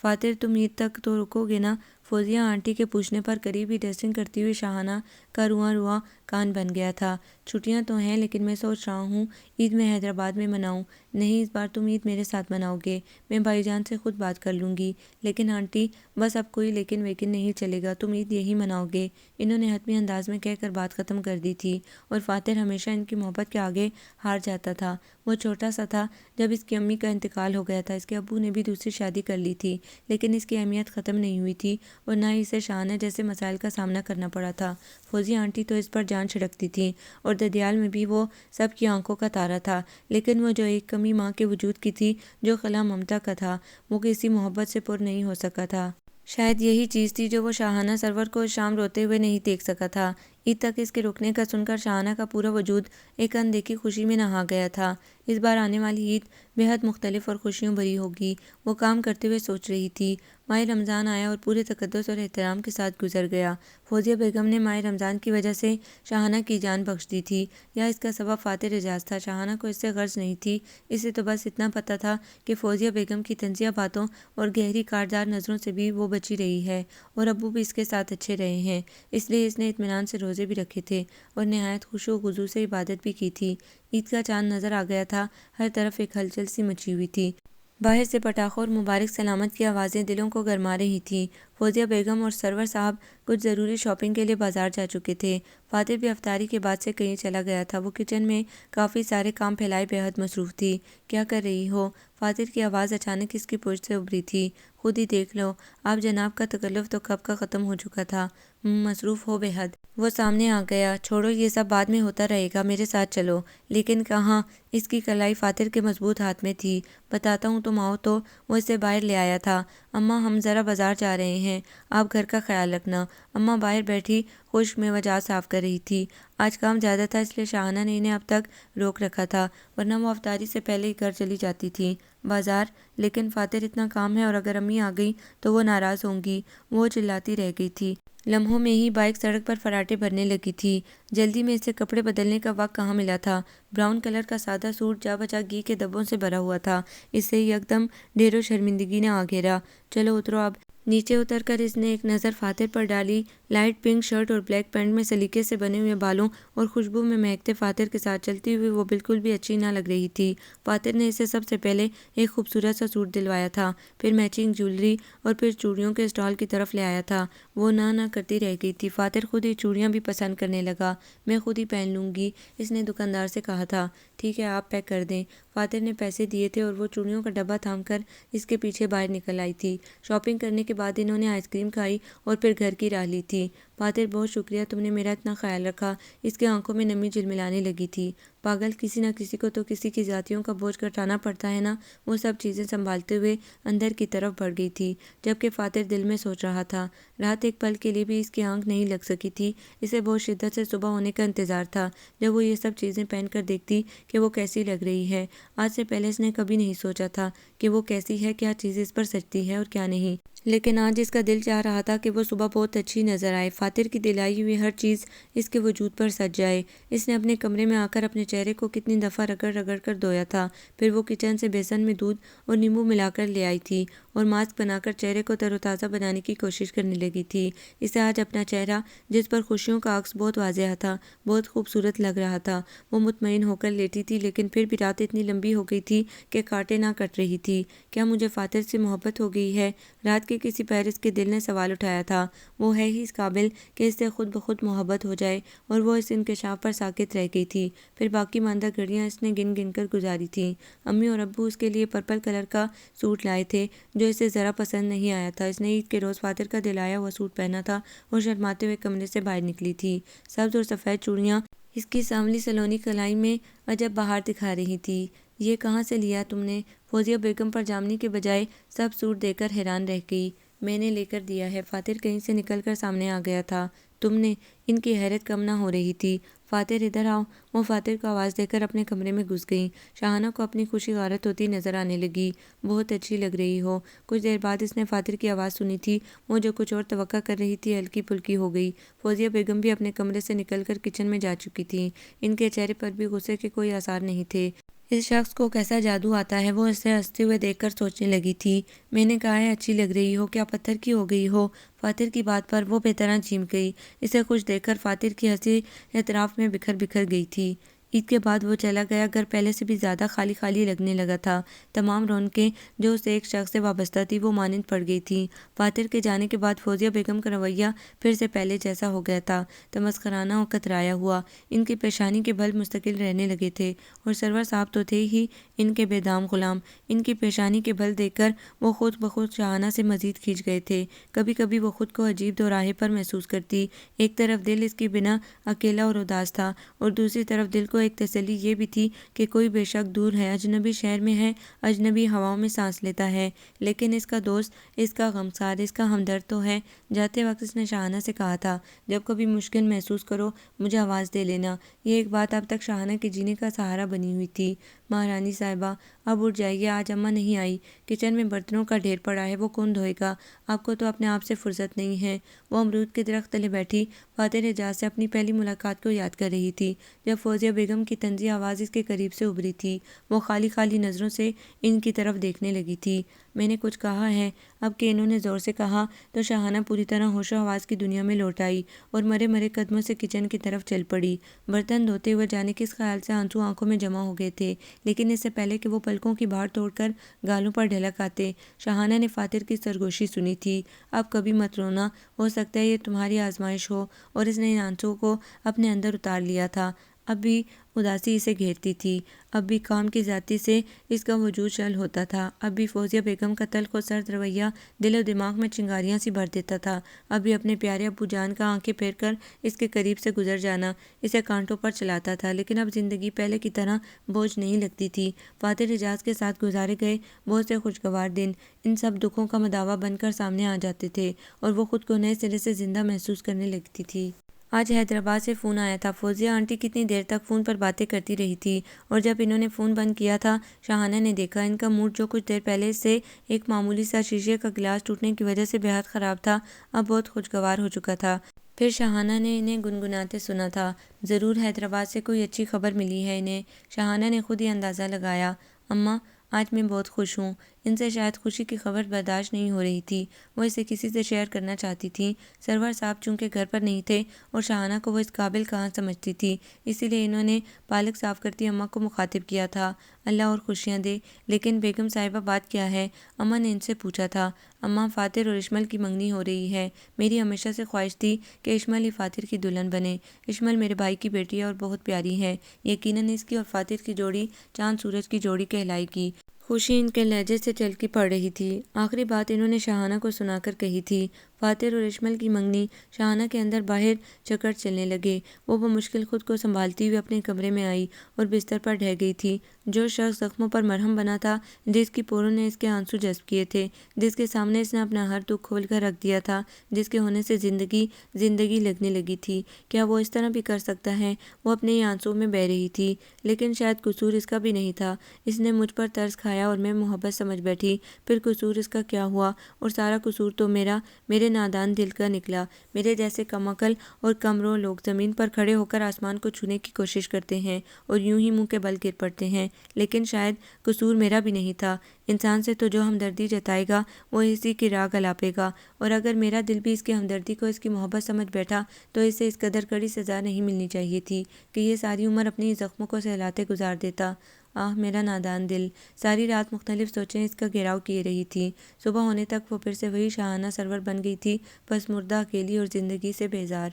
Speaker 1: فاتر، تم عید تک تو رکو گے نا؟ فوزیہ آنٹی کے پوچھنے پر قریب ہی ڈریسنگ کرتی ہوئی شاہانہ کا رواں رواں کان بن گیا تھا۔ چھٹیاں تو ہیں، لیکن میں سوچ رہا ہوں عید میں حیدرآباد میں مناؤں۔ نہیں، اس بار تم عید میرے ساتھ مناؤ گے، میں بھائی جان سے خود بات کر لوں گی۔ لیکن آنٹی، بس اب کوئی لیکن ویکن نہیں چلے گا، تم عید یہی مناؤ گے۔ انہوں نے حتمی انداز میں کہہ کر بات ختم کر دی تھی، اور فاتر ہمیشہ ان کی محبت کے آگے ہار جاتا تھا۔ وہ چھوٹا سا تھا جب اس کی امی کا انتقال ہو گیا تھا۔ اس کے ابو نے بھی دوسری شادی کر لی تھی، لیکن اس کی اہمیت ختم نہیں ہوئی تھی، اور نہ ہی اسے شاہانہ جیسے مسائل کا سامنا کرنا پڑا تھا۔ فوزیہ آنٹی تو اس پر جان چھڑکتی تھیں، اور ددیال میں بھی وہ سب کی آنکھوں کا تارا تھا، لیکن وہ جو ایک کمی ماں کے وجود کی تھی، جو خلا ممتا کا تھا، وہ کسی محبت سے پر نہیں ہو سکا تھا۔ شاید یہی چیز تھی جو وہ شاہانہ سرور کو اس شام روتے ہوئے نہیں دیکھ سکا تھا۔ عید تک اس کے رکنے کا سن کر شاہانہ کا پورا وجود ایک اندیکھی خوشی میں نہا گیا تھا۔ اس بار آنے والی عید بے حد مختلف اور خوشیوں بھری ہوگی، وہ کام کرتے ہوئے سوچ رہی تھی۔ ماہ رمضان آیا اور پورے تقدس اور احترام کے ساتھ گزر گیا۔ فوزیہ بیگم نے ماہ رمضان کی وجہ سے شاہانہ کی جان بخش دی تھی، یا اس کا سبب فاتر اعجاز تھا؟ شاہانہ کو اس سے غرض نہیں تھی، اسے تو بس اتنا پتہ تھا کہ فوزیہ بیگم کی طنزیہ باتوں اور گہری کاٹدار نظروں سے بھی وہ بچی رہی ہے، اور ابو بھی اس کے ساتھ اچھے رہے ہیں، اس لیے اس نے اطمینان سے روزے بھی رکھے تھے اور نہایت خشوع و خضوع سے عبادت بھی کی تھی۔ عید کا چاند نظر آ گیا تھا، ہر طرف ایک ہلچل سی مچی ہوئی تھی۔ باہر سے پٹاخوں اور مبارک سلامت کی آوازیں دلوں کو گرما رہی تھیں۔ فوزیہ بیگم اور سرور صاحب کچھ ضروری شاپنگ کے لیے بازار جا چکے تھے۔ فاتر بھی افطاری کے بعد سے کہیں چلا گیا تھا۔ وہ کچن میں کافی سارے کام پھیلائے بے حد مصروف تھی۔ کیا کر رہی ہو؟ فاتر کی آواز اچانک اس کی پشت سے ابھری تھی۔ خود ہی دیکھ لو، آپ جناب کا تکلف تو کب کا ختم ہو چکا تھا، مصروف ہو بے حد۔ وہ سامنے آ گیا۔ چھوڑو یہ سب، بعد میں ہوتا رہے گا، میرے ساتھ چلو۔ لیکن کہاں؟ اس کی کلائی فاتر کے مضبوط ہاتھ میں تھی۔ بتاتا ہوں تم آؤ تو۔ وہ اسے باہر لے آیا تھا۔ اماں، ہم ذرا بازار جا رہے ہیں، آپ گھر کا خیال رکھنا۔ اماں باہر بیٹھی خشک میوجات صاف کر رہی تھی۔ آج کام زیادہ تھا اس لیے شاہانہ نے انہیں اب تک روک رکھا تھا، ورنہ وہ افطاری سے پہلے ہی گھر چلی جاتی تھی۔ بازار، لیکن فاتر اتنا کام ہے اور اگر امی آ گئی تو وہ ناراض ہوں گی، وہ چلاتی رہ گئی تھی۔ لمحوں میں ہی بائک سڑک پر فراٹے بھرنے لگی تھی۔ جلدی میں اسے کپڑے بدلنے کا وقت کہاں ملا تھا۔ براؤن کلر کا سادہ سوٹ جا بجا گھی کے دبوں سے بھرا ہوا تھا۔ اس سے یکدم ڈھیر و شرمندگی نے آ گھیرا۔ چلو اترو اب۔ نیچے اتر کر اس نے ایک نظر فاتر پر ڈالی۔ لائٹ پنک شرٹ اور بلیک پینٹ میں سلیقے سے بنے ہوئے بالوں اور خوشبو میں مہکتے فاتر کے ساتھ چلتی ہوئی وہ بالکل بھی اچھی نہ لگ رہی تھی۔ فاتر نے اسے سب سے پہلے ایک خوبصورت سا سوٹ دلوایا تھا، پھر میچنگ جیولری اور پھر چوڑیوں کے اسٹال کی طرف لے آیا تھا۔ وہ نہ کرتی رہ گئی تھی۔ فاتر خود ہی چوڑیاں بھی پسند کرنے لگا۔ میں خود ہی پہن لوں گی، اس نے دکاندار سے کہا تھا۔ ٹھیک ہے، آپ پیک کر دیں۔ فاتر نے پیسے دیے تھے اور وہ چوڑیوں کا ڈبہ تھام کر اس کے پیچھے باہر نکل آئی تھی۔ شاپنگ کرنے کے بعد انہوں نے آئس کریم کھائی اور پھر گھر کی راہ لی تھی۔ فاتر بہت شکریہ، تم نے میرا اتنا خیال رکھا۔ اس کے آنکھوں میں نمی جھلملانے لگی تھی۔ پاگل، کسی نہ کسی کو تو کسی کی ذاتیوں کا بوجھ گھٹانا پڑتا ہے نا۔ وہ سب چیزیں سنبھالتے ہوئے اندر کی طرف بڑھ گئی تھی، جبکہ فاتر دل میں سوچ رہا تھا۔ رات ایک پل کے لیے بھی اس کی آنکھ نہیں لگ سکی تھی۔ اسے بہت شدت سے صبح ہونے کا انتظار تھا جب وہ یہ سب چیزیں پہن کر دیکھتی کہ وہ کیسی لگ رہی ہے۔ آج سے پہلے اس نے کبھی نہیں سوچا تھا کہ وہ کیسی ہے، کیا چیز اس پر سجتی ہے اور کیا نہیں، لیکن آج اس کا دل چاہ رہا تھا کہ وہ صبح بہت اچھی نظر آئے، فاتر کی دلائی ہوئی ہر چیز اس کے وجود پر سج جائے۔ اس نے اپنے کمرے میں آ کر اپنے چہرے کو کتنی دفعہ رگڑ رگڑ کر دھویا تھا، پھر وہ کچن سے بیسن میں دودھ اور نیمبو ملا کر لے آئی تھی اور ماسک بنا کر چہرے کو تر و تازہ بنانے کی کوشش کرنے لگی تھی۔ اسے آج اپنا چہرہ، جس پر خوشیوں کا عکس بہت واضح تھا، بہت خوبصورت لگ رہا تھا۔ وہ مطمئن ہو کر لیٹی تھی، لیکن پھر بھی رات اتنی لمبی ہو گئی تھی کہ کاٹے نہ کٹ رہی تھی۔ کیا مجھے فاتر سے محبت ہو گئی ہے؟ رات کے کسی پہر اس کے دل نے سوال اٹھایا تھا۔ وہ ہے ہی اس قابل کہ اس سے خود بخود محبت ہو جائے، اور وہ اس انکشاف پر ساکت رہ گئی تھی۔ پھر باقی ماندہ گھڑیاں اس نے گن گن کر گزاری تھیں۔ امی اور ابو اس کے لیے پرپل کلر کا سوٹ لائے تھے جو اسے ذرا پسند نہیں آیا تھا۔ اس نے عید کے روز فاتر کا دلایا ہوا سوٹ پہنا تھا اور شرماتے ہوئے کمرے سے باہر نکلی تھی۔ سبز اور سفید چوڑیاں اس کی سانولی سلونی کلائی میں عجب بہار دکھا رہی تھی۔ یہ کہاں سے لیا تم نے؟ فوزیہ بیگم پر جامنی کے بجائے سب سوٹ دیکھ کر حیران رہ گئی۔ میں نے لے کر دیا ہے، فاتر کہیں سے نکل کر سامنے آ گیا تھا۔ تم نے؟ ان کی حیرت کم نہ ہو رہی تھی۔ فاتر ادھر آؤ۔ وہ فاتر کو آواز دے کر اپنے کمرے میں گھس گئیں۔ شاہانہ کو اپنی خوشی غارت ہوتی نظر آنے لگی۔ بہت اچھی لگ رہی ہو۔ کچھ دیر بعد اس نے فاتر کی آواز سنی تھی۔ وہ جو کچھ اور توقع کر رہی تھی ہلکی پھلکی ہو گئی۔ فوزیہ بیگم بھی اپنے کمرے سے نکل کر کچن میں جا چکی تھیں۔ ان کے چہرے پر بھی غصے کے کوئی آثار نہیں تھے۔ اس شخص کو کیسا جادو آتا ہے، وہ اسے ہنستے ہوئے دیکھ کر سوچنے لگی تھی۔ میں نے کہا ہے اچھی لگ رہی ہو، کیا پتھر کی ہو گئی ہو؟ فاتر کی بات پر وہ بے طرح چیمک گئی۔ اسے خوش دیکھ کر فاتر کی ہنسی اطراف میں بکھر بکھر گئی تھی۔ عید کے بعد وہ چلا گیا، گھر پہلے سے بھی زیادہ خالی خالی لگنے لگا تھا۔ تمام رونقیں جو اسے ایک شخص سے وابستہ تھی وہ مانند پڑ گئی تھیں۔ فاتر کے جانے کے بعد فوزیہ بیگم کا رویہ پھر سے پہلے جیسا ہو گیا تھا، تمسخرانہ اور کترایا ہوا۔ ان کی پیشانی کے بل مستقل رہنے لگے تھے، اور سرور صاحب تو تھے ہی ان کے بے دام غلام۔ ان کی پیشانی کے بل دیکھ کر وہ خود بخود شاہانہ سے مزید کھنچ گئے تھے۔ کبھی کبھی وہ خود کو عجیب دوراہے پر محسوس کرتی۔ ایک طرف دل اس کی بنا اکیلا اور اداس تھا، اور دوسری طرف دل کو ایک تسلی یہ بھی تھی کہ کوئی بے شک دور ہے، اجنبی شہر میں ہے، اجنبی ہواؤں میں سانس لیتا ہے، لیکن اس کا دوست، اس کا غمخار، اس کا ہمدرد تو ہے۔ جاتے وقت اس نے شاہانہ سے کہا تھا، جب کبھی مشکل محسوس کرو مجھے آواز دے لینا۔ یہ ایک بات اب تک شاہانہ کے جینے کا سہارا بنی ہوئی تھی۔ مہارانی صاحبہ، اب اٹھ جائیے، آج اماں نہیں آئی۔ کچن میں برتنوں کا ڈھیر پڑا ہے، وہ کون دھوئے گا؟ آپ کو تو اپنے آپ سے فرصت نہیں ہے۔ وہ امرود کے درخت تلے بیٹھی فاتر اعجاز سے اپنی پہلی ملاقات کو یاد کر رہی تھی، جب فوزیہ بیگم کی طنزی آواز اس کے قریب سے ابھری تھی۔ وہ خالی خالی نظروں سے ان کی طرف دیکھنے لگی تھی۔ میں نے کچھ کہا ہے؟ اب کہ انہوں نے زور سے کہا تو شاہانہ پوری طرح ہوش و حواس کی دنیا میں لوٹ آئی اور مرے مرے قدموں سے کچن کی طرف چل پڑی۔ برتن دھوتے ہوئے جانے کس خیال سے آنسو آنکھوں میں جمع ہو گئے تھے، لیکن اس سے پہلے کہ وہ پلکوں کی بھاڑ توڑ کر گالوں پر ڈھلک آتے، شاہانہ نے فاتر کی سرگوشی سنی تھی۔ اب کبھی مت رونا، ہو سکتا ہے یہ تمہاری آزمائش ہو، اور اس نے ان آنسوؤں کو اپنے اندر اتار لیا تھا۔ اب بھی اداسی اسے گھیرتی تھی، اب بھی کام کی ذاتی سے اس کا وجود شل ہوتا تھا، اب بھی فوزیہ بیگم کا تلخ و سرد رویہ دل و دماغ میں چنگاریاں سی بھر دیتا تھا، اب بھی اپنے پیارے ابو جان کا آنکھیں پھیر کر اس کے قریب سے گزر جانا اسے کانٹوں پر چلاتا تھا۔ لیکن اب زندگی پہلے کی طرح بوجھ نہیں لگتی تھی۔ فاتر اعجاز کے ساتھ گزارے گئے بہت سے خوشگوار دن ان سب دکھوں کا مداوع بن کر سامنے آ جاتے تھے اور وہ خود کو نئے سرے سے زندہ محسوس کرنے لگتی تھی۔ آج حیدرآباد سے فون آیا تھا۔ فوزیہ آنٹی کتنی دیر تک فون پر باتیں کرتی رہی تھی، اور جب انہوں نے فون بند کیا تھا شاہانہ نے دیکھا ان کا موڈ جو کچھ دیر پہلے سے ایک معمولی سا شیشے کا گلاس ٹوٹنے کی وجہ سے بے حد خراب تھا، اب بہت خوشگوار ہو چکا تھا۔ پھر شاہانہ نے انہیں گنگناتے سنا تھا، ضرور حیدرآباد سے کوئی اچھی خبر ملی ہے انہیں۔ شاہانہ نے خود ہی اندازہ لگایا، اماں آج میں بہت خوش ہوں۔ ان سے شاید خوشی کی خبر برداشت نہیں ہو رہی تھی، وہ اسے کسی سے شیئر کرنا چاہتی تھیں۔ سرور صاحب چونکہ گھر پر نہیں تھے اور شاہانہ کو وہ اس قابل کہاں سمجھتی تھی، اسی لیے انہوں نے پالک صاف کرتی اماں کو مخاطب کیا تھا، اللہ اور خوشیاں دے۔ لیکن بیگم صاحبہ بات کیا ہے؟ اماں نے ان سے پوچھا تھا۔ اماں فاتر اور اشمل کی منگنی ہو رہی ہے، میری ہمیشہ سے خواہش تھی کہ اشمل ہی فاتر کی دلہن بنے۔ اشمل میرے بھائی کی بیٹی ہے اور بہت پیاری ہے، یقیناً اس کی اور فاتر کی جوڑی چاند سورج کی جوڑی کہلائے گی۔ خوشی ان کے لہجے سے چلکی پڑ رہی تھی۔ آخری بات انہوں نے شاہانہ کو سنا کر کہی تھی۔ فاتر اور اشمل کی منگنی شاہانہ کے اندر باہر چکر چلنے لگے۔ وہ بمشکل خود کو سنبھالتی ہوئی اپنے کمرے میں آئی اور بستر پر ڈھہ گئی تھی۔ جو شخص زخموں پر مرہم بنا تھا، جس کی پوروں نے اس کے آنسو جذب کیے تھے، جس کے سامنے اس نے اپنا ہر دکھ کھول کر رکھ دیا تھا، جس کے ہونے سے زندگی زندگی لگنے لگی تھی، کیا وہ اس طرح بھی کر سکتا ہے؟ وہ اپنے ہی آنسوؤں میں بہہ رہی تھی۔ لیکن شاید قصور اس کا بھی نہیں تھا، اس نے مجھ پر ترس کھایا اور میں محبت سمجھ بیٹھی، پھر قصور اس کا کیا ہوا؟ اور سارا قصور تو میرے نادان دل کا نکلا۔ میرے جیسے کم عقل اور کم رو لوگ زمین پر کھڑے ہو کر آسمان کو چھونے کی کوشش کرتے ہیں اور یوں ہی منہ کے بل گر پڑتے ہیں، لیکن شاید قصور میرا بھی نہیں تھا۔ انسان سے تو جو ہمدردی جتائے گا وہ اسی کی راہ گلاپے گا، اور اگر میرا دل بھی اس کی ہمدردی کو اس کی محبت سمجھ بیٹھا تو اسے اس قدر کڑی سزا نہیں ملنی چاہیے تھی کہ یہ ساری عمر اپنی زخموں کو سہلاتے گزار دیتا۔ آہ میرا نادان دل۔ ساری رات مختلف سوچیں اس کا گھیراؤ کیے رہی تھیں۔ صبح ہونے تک وہ پھر سے وہی شاہانہ سرور بن گئی تھی، بس مردہ، اکیلی اور زندگی سے بیزار۔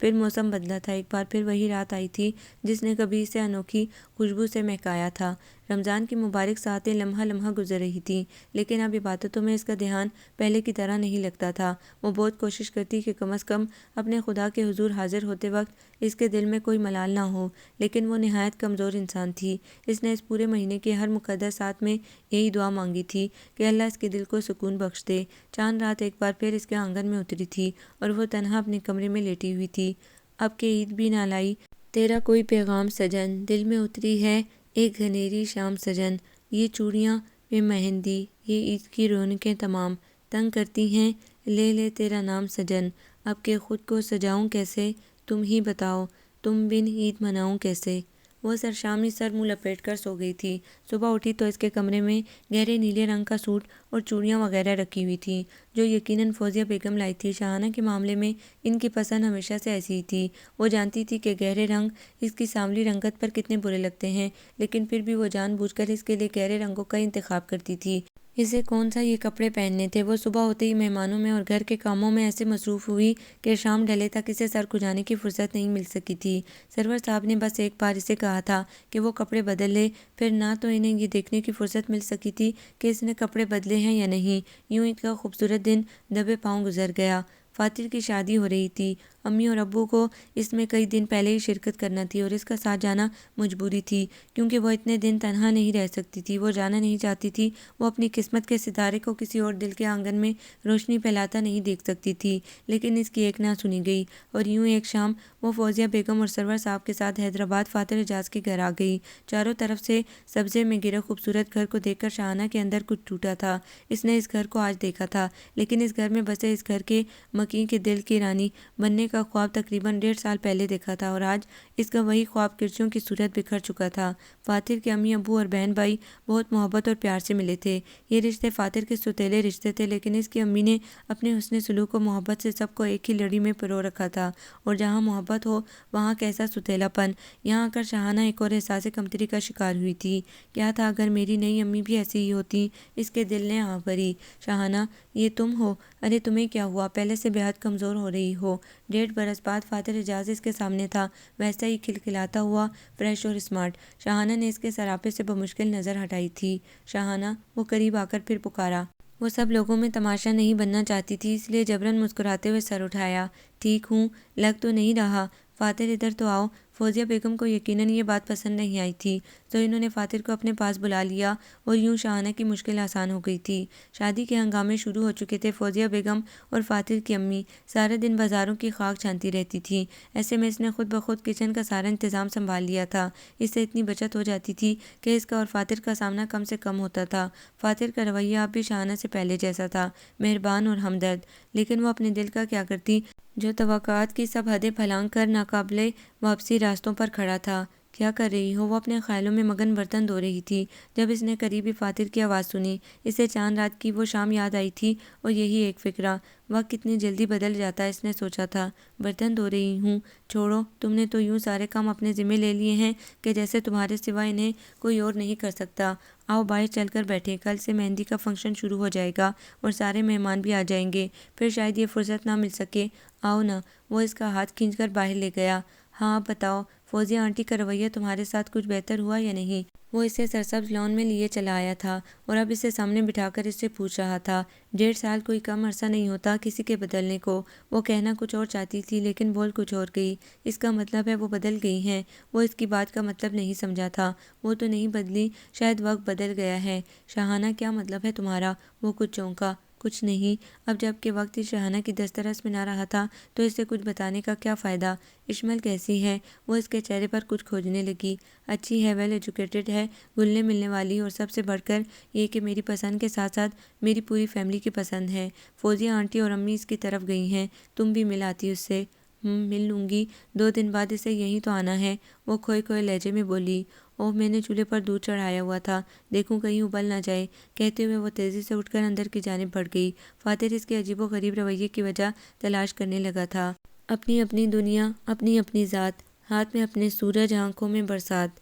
Speaker 1: پھر موسم بدلا تھا، ایک بار پھر وہی رات آئی تھی جس نے کبھی اسے انوکھی خوشبو سے مہکایا تھا۔ رمضان کی مبارک ساعتیں لمحہ لمحہ گزر رہی تھیں، لیکن اب عبادتوں میں اس کا دھیان پہلے کی طرح نہیں لگتا تھا۔ وہ بہت کوشش کرتی کہ کم از کم اپنے خدا کے حضور حاضر ہوتے وقت اس کے دل میں کوئی ملال نہ ہو، لیکن وہ نہایت کمزور انسان تھی۔ اس نے اس پورے مہینے کے ہر مقدس ساتھ میں یہی دعا مانگی تھی کہ اللہ اس کے دل کو سکون بخش دے۔ چاند رات ایک بار پھر اس کے آنگن میں اتری تھی اور وہ تنہا اپنے کمرے میں لیٹی ہوئی تھی۔ اب کہ عید بھی نہ لائی، تیرا کوئی پیغام سجن، دل میں اتری ہے ایک گھنیری شام سجن، یہ چوڑیاں بے مہندی، یہ عید کی رونقیں تمام، تنگ کرتی ہیں لے لے تیرا نام سجن، اب کہ خود کو سجاؤں کیسے تم ہی بتاؤ، تم بن عید مناؤں کیسے۔ وہ سرشامی سر منہ لپیٹ کر سو گئی تھی۔ صبح اٹھی تو اس کے کمرے میں گہرے نیلے رنگ کا سوٹ اور چوڑیاں وغیرہ رکھی ہوئی تھیں، جو یقیناً فوزیہ بیگم لائی تھی۔ شاہانہ کے معاملے میں ان کی پسند ہمیشہ سے ایسی ہی تھی۔ وہ جانتی تھی کہ گہرے رنگ اس کی سانولی رنگت پر کتنے برے لگتے ہیں، لیکن پھر بھی وہ جان بوجھ کر اس کے لیے گہرے رنگوں کا انتخاب کرتی تھی۔ اسے کون سا یہ کپڑے پہننے تھے؟ وہ صبح ہوتے ہی مہمانوں میں اور گھر کے کاموں میں ایسے مصروف ہوئی کہ شام ڈھلے تک اسے سر کھجانے کی فرصت نہیں مل سکی تھی۔ سرور صاحب نے بس ایک بار اسے کہا تھا کہ وہ کپڑے بدل لے، پھر نہ تو انہیں یہ دیکھنے کی فرصت مل سکی تھی کہ اس نے کپڑے بدلے ہیں یا نہیں۔ یوں عید کا خوبصورت دن دبے پاؤں گزر گیا۔ فاتر کی شادی ہو رہی تھی، امی اور ابو کو اس میں کئی دن پہلے ہی شرکت کرنا تھی اور اس کا ساتھ جانا مجبوری تھی، کیونکہ وہ اتنے دن تنہا نہیں رہ سکتی تھی۔ وہ جانا نہیں چاہتی تھی، وہ اپنی قسمت کے ستارے کو کسی اور دل کے آنگن میں روشنی پھیلاتا نہیں دیکھ سکتی تھی، لیکن اس کی ایک نہ سنی گئی، اور یوں ایک شام وہ فوزیہ بیگم اور سرور صاحب کے ساتھ حیدرآباد فاتر اعجاز کے گھر آ گئی۔ چاروں طرف سے سبزے میں گھرے خوبصورت گھر کو دیکھ کر شاہانہ کے اندر کچھ ٹوٹا تھا۔ اس نے اس گھر کو آج دیکھا تھا، لیکن اس گھر میں بسے اس گھر کے مکین کے دل کی رانی بننے کا خواب تقریباً 1.5 سال پہلے دیکھا تھا، اور آج اس کا وہی خواب کرچیوں کی صورت بکھر چکا تھا۔ فاتر کے امی ابو اور بہن بھائی بہت محبت اور پیار سے ملے تھے۔ یہ رشتے فاتر کے سوتیلے رشتے تھے، لیکن اس کی امی نے اپنے حسن سلوک و محبت سے سب کو ایک ہی لڑی میں پرو رکھا تھا، اور جہاں محبت ہو وہاں کیسا ستیلا پن۔ یہاں آ کر شاہانہ ایک اور احساس کمتری کا شکار ہوئی تھی۔ کیا تھا اگر میری نئی امی بھی ایسی ہی ہوتی؟ اس کے دل نے آہ بھری۔ شاہانہ، یہ تم ہو؟ ارے تمہیں کیا ہوا؟ پہلے سے بے حد کمزور ہو رہی ہو، 1.5 برس بعد فاتر اعجاز اس کے سامنے تھا، ویسا ہی کھلکھلاتا ہوا، فریش اور اسمارٹ۔ شاہانہ نے اس کے سراپے سے بمشکل نظر ہٹائی تھی۔ شاہانہ، وہ قریب آ کر پھر پکارا۔ وہ سب لوگوں میں تماشا نہیں بننا چاہتی تھی، اس لیے جبراً مسکراتے ہوئے سر اٹھایا۔ ٹھیک ہوں، لگ تو نہیں رہا۔ فاتر ادھر تو آؤ۔ فوزیہ بیگم کو یقیناً یہ بات پسند نہیں آئی تھی، تو انہوں نے فاتر کو اپنے پاس بلا لیا اور یوں شاہانہ کی مشکل آسان ہو گئی تھی۔ شادی کے ہنگامے شروع ہو چکے تھے۔ فوزیہ بیگم اور فاتر کی امی سارے دن بازاروں کی خاک چھانتی رہتی تھیں۔ ایسے میں اس نے خود بخود کچن کا سارا انتظام سنبھال لیا تھا۔ اس سے اتنی بچت ہو جاتی تھی کہ اس کا اور فاتر کا سامنا کم سے کم ہوتا تھا۔ فاتر کا رویہ اب بھی شاہانہ سے پہلے جیسا تھا، مہربان اور ہمدرد، لیکن وہ اپنے دل کا کیا کرتی جو توقعات کی سب حدیں پھلانگ کر ناقابل واپسی راستوں پر کھڑا تھا۔ کیا کر رہی ہو؟ وہ اپنے خیالوں میں مگن برتن دھو رہی تھی جب اس نے قریبی فاتر کی آواز سنی۔ اسے چاند رات کی وہ شام یاد آئی تھی اور یہی ایک فکرہ، وقت کتنی جلدی بدل جاتا ہے، اس نے سوچا تھا۔ برتن دھو رہی ہوں؟ چھوڑو، تم نے تو یوں سارے کام اپنے ذمہ لے لیے ہیں کہ جیسے تمہارے سوا انہیں کوئی اور نہیں کر سکتا۔ آؤ باہر چل کر بیٹھیں، کل سے مہندی کا فنکشن شروع ہو جائے گا اور سارے مہمان بھی آ جائیں گے، پھر شاید یہ فرصت نہ مل سکے۔ آؤ نا۔ وہ اس کا ہاتھ کھینچ کر باہر لے گیا۔ ہاں اب بتاؤ، فوزیہ آنٹی کا رویہ تمہارے ساتھ کچھ بہتر ہوا یا نہیں؟ وہ اسے سرسبز لان میں لیے چلا آیا تھا اور اب اسے سامنے بٹھا کر اس سے پوچھ رہا تھا۔ 1.5 سال کوئی کم عرصہ نہیں ہوتا کسی کے بدلنے کو۔ وہ کہنا کچھ اور چاہتی تھی لیکن بول کچھ اور گئی۔ اس کا مطلب ہے وہ بدل گئی ہیں۔ وہ اس کی بات کا مطلب نہیں سمجھا تھا۔ وہ تو نہیں بدلی، شاید وقت بدل گیا ہے۔ شاہانہ، کیا مطلب ہے تمہارا؟ وہ کچھ چونکا۔ کچھ نہیں۔ اب جب کہ وقت اس شاہانہ کی دسترس میں نہ رہا تھا تو اسے کچھ بتانے کا کیا فائدہ؟ اشمل کیسی ہے؟ وہ اس کے چہرے پر کچھ کھوجنے لگی۔ اچھی ہے، ویل ایجوکیٹڈ ہے، گلنے ملنے والی، اور سب سے بڑھ کر یہ کہ میری پسند کے ساتھ ساتھ میری پوری فیملی کی پسند ہے۔ فوزیہ آنٹی اور امی اس کی طرف گئی ہیں، تم بھی مل آتی اس سے۔ مل لوں گی، 2 دن بعد اسے یہیں تو آنا ہے، وہ کھوئے کھوئے لہجے میں بولی۔ اوہ، میں نے چولہے پر دودھ چڑھایا ہوا تھا، دیکھوں کہیں ابل نہ جائے۔ کہتے ہوئے وہ تیزی سے اٹھ کر اندر کی جانب بڑھ گئی۔ فاتر اس کے عجیب و غریب رویے کی وجہ تلاش کرنے لگا تھا۔ اپنی اپنی دنیا، اپنی اپنی ذات، ہاتھ میں اپنے سورج، آنکھوں میں برسات۔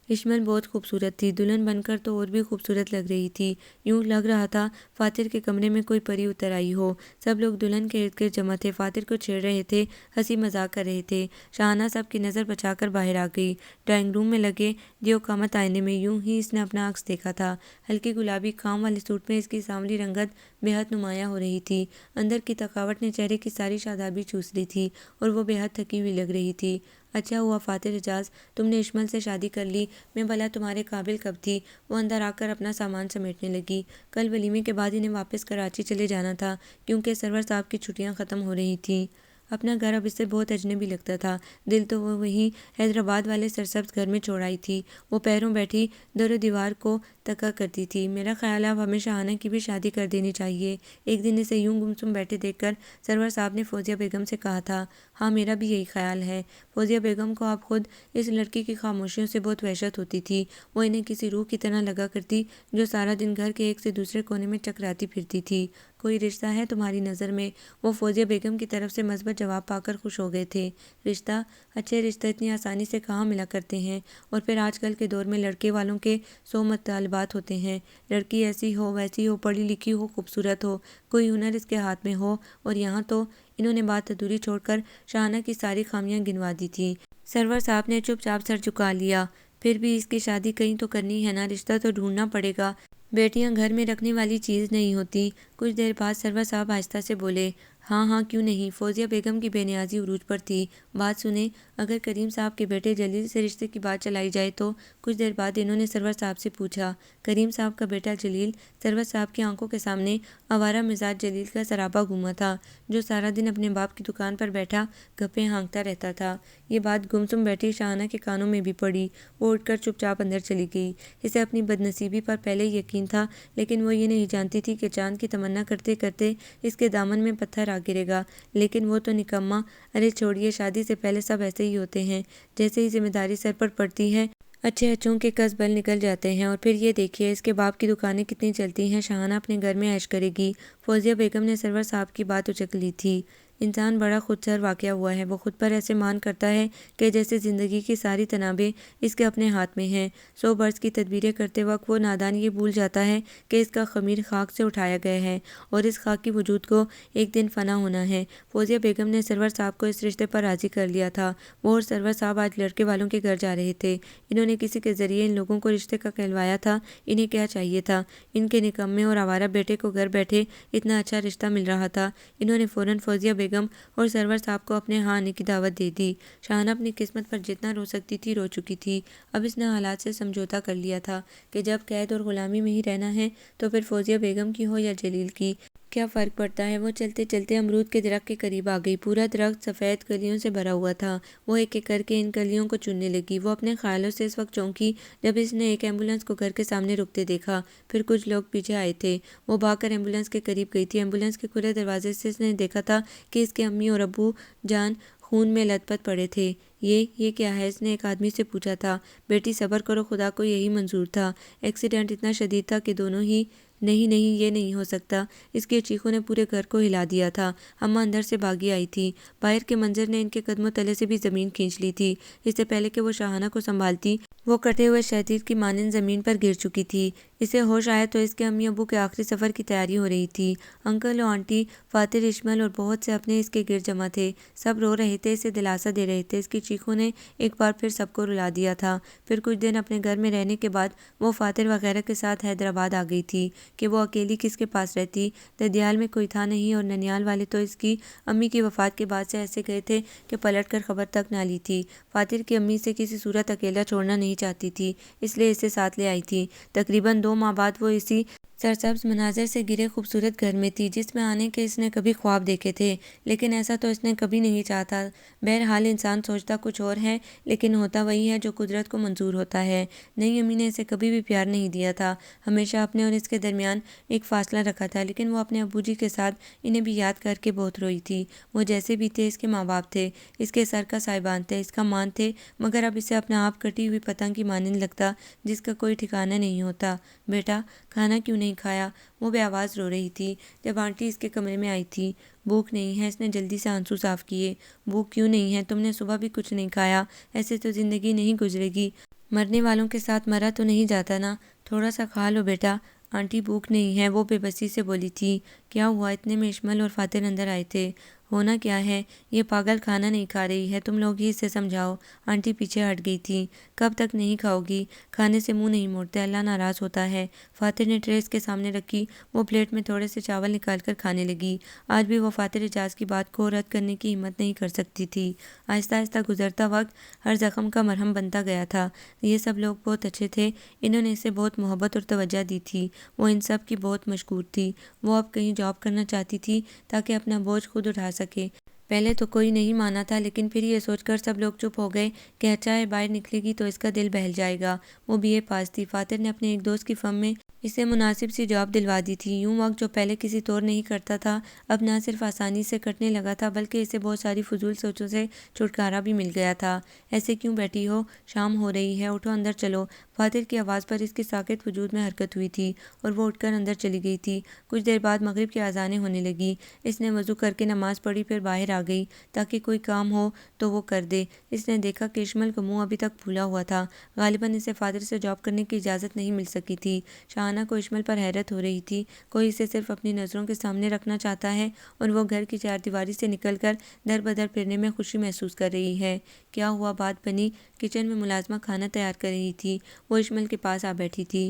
Speaker 1: اشمل بہت خوبصورت تھی، دلہن بن کر تو اور بھی خوبصورت لگ رہی تھی۔ یوں لگ رہا تھا فاتر کے کمرے میں کوئی پری اتر آئی ہو۔ سب لوگ دلہن کے ارد گرد جمع تھے، فاتر کو چھیڑ رہے تھے، ہنسی مذاق کر رہے تھے۔ شاہانہ سب کی نظر بچا کر باہر آ گئی۔ ڈرائنگ روم میں لگے دیو قامت آئینے میں یوں ہی اس نے اپنا عکس دیکھا تھا۔ ہلکی گلابی کام والے سوٹ میں اس کی سانولی رنگت بے حد نمایاں ہو رہی تھی۔ اندر کی تھکاوٹ نے چہرے کی ساری شادابی چوس لی تھی اور وہ بے حد تھکی ہوئی لگ رہی تھی۔ اچھا ہوا فاتر اعجاز، تم نے اشمل سے شادی کر لی، میں بھلا تمہارے قابل کب تھی؟ وہ اندر آ کر اپنا سامان سمیٹنے لگی۔ کل ولیمے کے بعد انہیں واپس کراچی چلے جانا تھا کیونکہ سرور صاحب کی چھٹیاں ختم ہو رہی تھیں۔ اپنا گھر اب اس سے بہت اجنبی لگتا تھا، دل تو وہ وہیں حیدرآباد والے سرسبز گھر میں چھوڑ آئی تھی۔ وہ پیروں بیٹھی در و دیوار کو تکا کرتی تھی۔ میرا خیال ہے اب ہمیں شاہانہ کی بھی شادی کر دینی چاہیے، ایک دن اسے یوں گمسم بیٹھے دیکھ کر سرور صاحب نے فوزیہ بیگم سے کہا تھا۔ ہاں، میرا بھی یہی خیال ہے۔ فوزیہ بیگم کو اب خود اس لڑکی کی خاموشیوں سے بہت وحشت ہوتی تھی۔ وہ انہیں کسی روح کی طرح لگا کرتی جو سارا دن گھر کے ایک سے دوسرے کونے میں چکراتی پھرتی تھی۔ کوئی رشتہ ہے تمہاری نظر میں؟ وہ فوزیہ بیگم کی طرف سے مثبت جواب پا کر خوش ہو گئے تھے۔ رشتہ؟ اچھے رشتہ اتنی آسانی سے کہاں ملا کرتے ہیں، اور پھر آج کل کے دور میں لڑکے والوں کے 100 مطالبات ہوتے ہیں۔ لڑکی ایسی ہو، ویسی ہو، پڑھی لکھی ہو، خوبصورت ہو، کوئی ہنر اس کے ہاتھ میں ہو، اور یہاں تو… انہوں نے بات ادھوری چھوڑ کر شاہانہ کی ساری خامیاں گنوا دی تھیں۔ سرور صاحب نے چپ چاپ سر جھکا لیا۔ پھر بھی اس کی شادی کہیں تو کرنی ہے نا، رشتہ تو ڈھونڈنا پڑے گا، بیٹیاں گھر میں رکھنے والی چیز نہیں ہوتی۔ کچھ دیر بعد سرور صاحب آہستہ سے بولے۔ ہاں ہاں، کیوں نہیں؟ فوزیہ بیگم کی بے نیازی عروج پر تھی۔ بات سنیں، اگر کریم صاحب کے بیٹے جلیل سے رشتے کی بات چلائی جائے تو؟ کچھ دیر بعد انہوں نے سرور صاحب سے پوچھا۔ کریم صاحب کا بیٹا جلیل؟ سرور صاحب کی آنکھوں کے سامنے آوارہ مزاج جلیل کا سراپا گھوما تھا، جو سارا دن اپنے باپ کی دکان پر بیٹھا گپیں ہانکتا رہتا تھا۔ یہ بات گمسم بیٹھی شاہانہ کے کانوں میں بھی پڑی۔ وہ اٹھ کر چپ چاپ اندر چلی گئی۔ اسے اپنی بدنصیبی پر پہلے ہی یقین تھا، لیکن وہ یہ نہیں جانتی تھی کہ چاند کی تمنا کرتے کرتے اس کے دامن میں پتھر آ گرے گا۔ لیکن وہ تو نکما۔ ارے چھوڑیے، شادی سے پہلے سب ایسے ہی ہوتے ہیں، جیسے ہی ذمہ داری سر پر پڑتی ہے اچھے اچھوں کے کس بل نکل جاتے ہیں، اور پھر یہ دیکھیے اس کے باپ کی دکانیں کتنی چلتی ہیں، شاہانہ اپنے گھر میں عیش کرے گی۔ فوزیہ بیگم نے سرور صاحب کی بات اچک لی تھی۔ انسان بڑا خودسر واقعہ ہوا ہے۔ وہ خود پر ایسے مان کرتا ہے کہ جیسے زندگی کی ساری تنابیں اس کے اپنے ہاتھ میں ہیں۔ 100 برس کی تدبیریں کرتے وقت وہ نادان یہ بھول جاتا ہے کہ اس کا خمیر خاک سے اٹھایا گیا ہے اور اس خاکی وجود کو ایک دن فنا ہونا ہے۔ فوزیہ بیگم نے سرور صاحب کو اس رشتے پر راضی کر لیا تھا۔ وہ اور سرور صاحب آج لڑکے والوں کے گھر جا رہے تھے۔ انہوں نے کسی کے ذریعے ان لوگوں کو رشتے کا کہلوایا تھا۔ انہیں کیا چاہیے تھا؟ ان کے نکمے اور آوارہ بیٹے کو گھر بیٹھے اتنا اچھا رشتہ مل رہا تھا۔ انہوں نے فوراً فوزیہ بیگم اور سرور صاحب کو اپنے ہاں آنے کی دعوت دے دی۔ شاہانہ اپنی قسمت پر جتنا رو سکتی تھی رو چکی تھی۔ اب اس نے حالات سے سمجھوتا کر لیا تھا کہ جب قید اور غلامی میں ہی رہنا ہے تو پھر فوزیہ بیگم کی ہو یا جلیل کی، کیا فرق پڑتا ہے؟ وہ چلتے چلتے امرود کے درخت کے قریب آ گئی۔ پورا درخت سفید کلیوں سے بھرا ہوا تھا۔ وہ ایک ایک کر کے ان کلیوں کو چننے لگی۔ وہ اپنے خیالوں سے اس وقت چونکی جب اس نے ایک ایمبولینس کو گھر کے سامنے رکتے دیکھا۔ پھر کچھ لوگ پیچھے آئے تھے۔ وہ بھاگ کر ایمبولینس کے قریب گئی تھی۔ ایمبولینس کے کھلے دروازے سے اس نے دیکھا تھا کہ اس کے امی اور ابو جان خون میں لت پت پڑے تھے۔ یہ کیا ہے؟ اس نے ایک آدمی سے پوچھا تھا۔ بیٹی صبر کرو، خدا کو یہی منظور تھا۔ ایکسیڈنٹ اتنا شدید تھا کہ دونوں ہی نہیں یہ نہیں ہو سکتا۔ اس کے چیخوں نے پورے گھر کو ہلا دیا تھا۔ اماں اندر سے بھاگی آئی تھی۔ باہر کے منظر نے ان کے قدموں تلے سے بھی زمین کھینچ لی تھی۔ اس سے پہلے کہ وہ شاہانہ کو سنبھالتی وہ کٹے ہوئے شہتیر کی مانند زمین پر گر چکی تھی۔ اسے ہوش آیا تو اس کے امی ابو کے آخری سفر کی تیاری ہو رہی تھی۔ انکل اور آنٹی فاتر، اشمل اور بہت سے اپنے اس کے گرد جمع تھے۔ سب رو رہے تھے، اسے دلاسا دے رہے تھے۔ اس کی چیخوں نے ایک بار پھر سب کو رلا دیا تھا۔ پھر کچھ دن اپنے گھر میں رہنے کے بعد وہ فاتر وغیرہ کے ساتھ حیدرآباد آ گئی تھی کہ وہ اکیلی کس کے پاس رہتی۔ ددیال میں کوئی تھا نہیں اور ننیال والے تو اس کی امی کی وفات کے بعد سے ایسے گئے تھے کہ پلٹ کر خبر تک نہ لی تھی۔ فاتر کی امی سے کسی صورت اکیلا چھوڑنا نہیں چاہتی تھی، اس لیے اسے ساتھ لے آئی تھی۔ تقریباً 2 ماہ بعد وہ اسی سرسبز مناظر سے گھرے خوبصورت گھر میں تھی جس میں آنے کے اس نے کبھی خواب دیکھے تھے، لیکن ایسا تو اس نے کبھی نہیں چاہتا۔ بہرحال انسان سوچتا کچھ اور ہے لیکن ہوتا وہی ہے جو قدرت کو منظور ہوتا ہے۔ نئی امی نے اسے کبھی بھی پیار نہیں دیا تھا، ہمیشہ اپنے اور اس کے درمیان ایک فاصلہ رکھا تھا، لیکن وہ اپنے ابو جی کے ساتھ انہیں بھی یاد کر کے بہت روئی تھی۔ وہ جیسے بھی تھے اس کے ماں باپ تھے، اس کے سر کا سائبان تھے، اس کا مان تھے، مگر اب اسے اپنا آپ کٹی ہوئی پتنگ کی مانند لگتا جس کا کوئی ٹھکانہ نہیں ہوتا۔ بیٹا کھانا کیوں نہیں کھایا؟ وہ بے آواز رو رہی تھی جب آنٹی اس کے کمرے میں آئی تھی۔ بھوک نہیں ہے، اس نے جلدی سے آنسو صاف کیے۔ بھوک کیوں نہیں ہے؟ تم نے صبح بھی کچھ نہیں کھایا، ایسے تو زندگی نہیں گزرے گی، مرنے والوں کے ساتھ مرا تو نہیں جاتا نا، تھوڑا سا کھا لو بیٹا۔ آنٹی بھوک نہیں ہے، وہ بے بسی سے بولی تھی۔ کیا ہوا؟ اتنے میں اشمل اور فاتر اندر آئے تھے۔ ہونا کیا ہے؟ یہ پاگل کھانا نہیں کھا رہی ہے، تم لوگ ہی اسے سمجھاؤ۔ آنٹی پیچھے ہٹ گئی تھی۔ کب تک نہیں کھاؤ گی؟ کھانے سے منہ نہیں موڑتے، اللہ ناراض ہوتا ہے۔ فاتر نے ٹرے اس کے سامنے رکھی۔ وہ پلیٹ میں تھوڑے سے چاول نکال کر کھانے لگی۔ آج بھی وہ فاتر اعجاز کی بات کو رد کرنے کی ہمت نہیں کر سکتی تھی۔ آہستہ آہستہ گزرتا وقت ہر زخم کا مرہم بنتا گیا تھا۔ یہ سب لوگ بہت اچھے تھے، انہوں نے اسے بہت محبت اور توجہ دی تھی۔ وہ ان سب کی بہت مشکور تھی۔ وہ اب کہیں جاب کرنا چاہتی تھی تاکہ اپنا بوجھ خود اٹھا سکے۔ پہلے تو کوئی نہیں مانا تھا، لیکن پھر یہ سوچ کر سب لوگ چپ ہو گئے کہ اچھا ہے باہر نکلے گی تو اس کا دل بہل جائے گا۔ وہ BA پاس تھی۔ فاتر نے اپنے ایک دوست کی فرم میں اسے مناسب سی جاب دلوا دی تھی۔ یوں وقت جو پہلے کسی طور نہیں کرتا تھا اب نہ صرف آسانی سے کٹنے لگا تھا بلکہ اسے بہت ساری فضول سوچوں سے چھٹکارا بھی مل گیا تھا۔ ایسے کیوں بیٹھی ہو؟ شام ہو رہی ہے، اٹھو اندر چلو۔ فاتر کی آواز پر اس کی ساکت وجود میں حرکت ہوئی تھی اور وہ اٹھ کر اندر چلی گئی تھی۔ کچھ دیر بعد مغرب کی اذانیں ہونے لگیں۔ اس نے وضو کر کے نماز پڑھی، پھر باہر آ گئی تاکہ کوئی کام ہو تو وہ کر دے۔ اس نے دیکھا کہ اشمل کا منہ ابھی تک پھولا ہوا تھا، غالباً اسے فاتر سے جاب کرنے کی اجازت نہیں مل سکی تھی۔ شاہانہ کو اشمل پر حیرت ہو رہی تھی، کوئی اسے صرف اپنی نظروں کے سامنے رکھنا چاہتا ہے اور وہ گھر کی چار دیواری سے نکل کر در بدر پھرنے میں خوشی محسوس کر رہی ہے۔ کیا ہوا؟ بات بنی؟ کچن میں ملازمہ کھانا تیار کر رہی تھی۔ وہ اشمل کے پاس آ بیٹھی تھی۔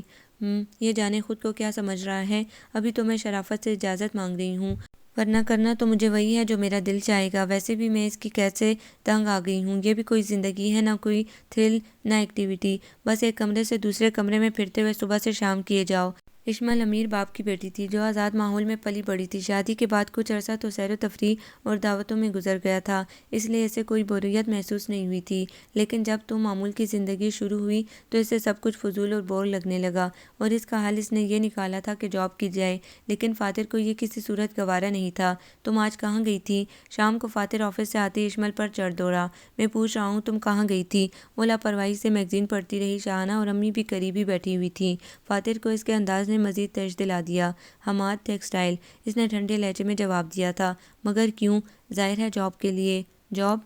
Speaker 1: یہ جانے خود کو کیا سمجھ رہا ہے، ابھی تو میں شرافت سے اجازت مانگ رہی ہوں، ورنہ کرنا تو مجھے وہی ہے جو میرا دل چاہے گا۔ ویسے بھی میں اس کی قید سے تنگ آ گئی ہوں، یہ بھی کوئی زندگی ہے؟ نہ کوئی تھرل، نہ ایکٹیویٹی، بس ایک کمرے سے دوسرے کمرے میں پھرتے ہوئے صبح سے شام کیے جاؤ۔ اشمل امیر باپ کی بیٹی تھی جو آزاد ماحول میں پلی بڑھی تھی۔ شادی کے بعد کچھ عرصہ تو سیر و تفریح اور دعوتوں میں گزر گیا تھا، اس لیے اسے کوئی بوریت محسوس نہیں ہوئی تھی، لیکن جب تو معمول کی زندگی شروع ہوئی تو اسے سب کچھ فضول اور بور لگنے لگا اور اس کا حل اس نے یہ نکالا تھا کہ جاب کی جائے، لیکن فاتر کو یہ کسی صورت گوارا نہیں تھا۔ تم آج کہاں گئی تھی؟ شام کو فاتر آفس سے آتے اشمل پر چڑھ دوڑا۔ میں پوچھ رہا ہوں تم کہاں گئی تھی؟ وہ لاپرواہی سے میگزین پڑھتی رہی۔ شاہانہ اور امی بھی قریب ہی بیٹھی ہوئی تھیں۔ فاتر کو اس کے انداز نے مزید ترش دلا دیا۔ حماد ٹیکسٹائل، اس نے ٹھنڈے لہجے میں جواب دیا تھا۔ مگر کیوں؟ ظاہر ہے جاب کے لیے۔ جاب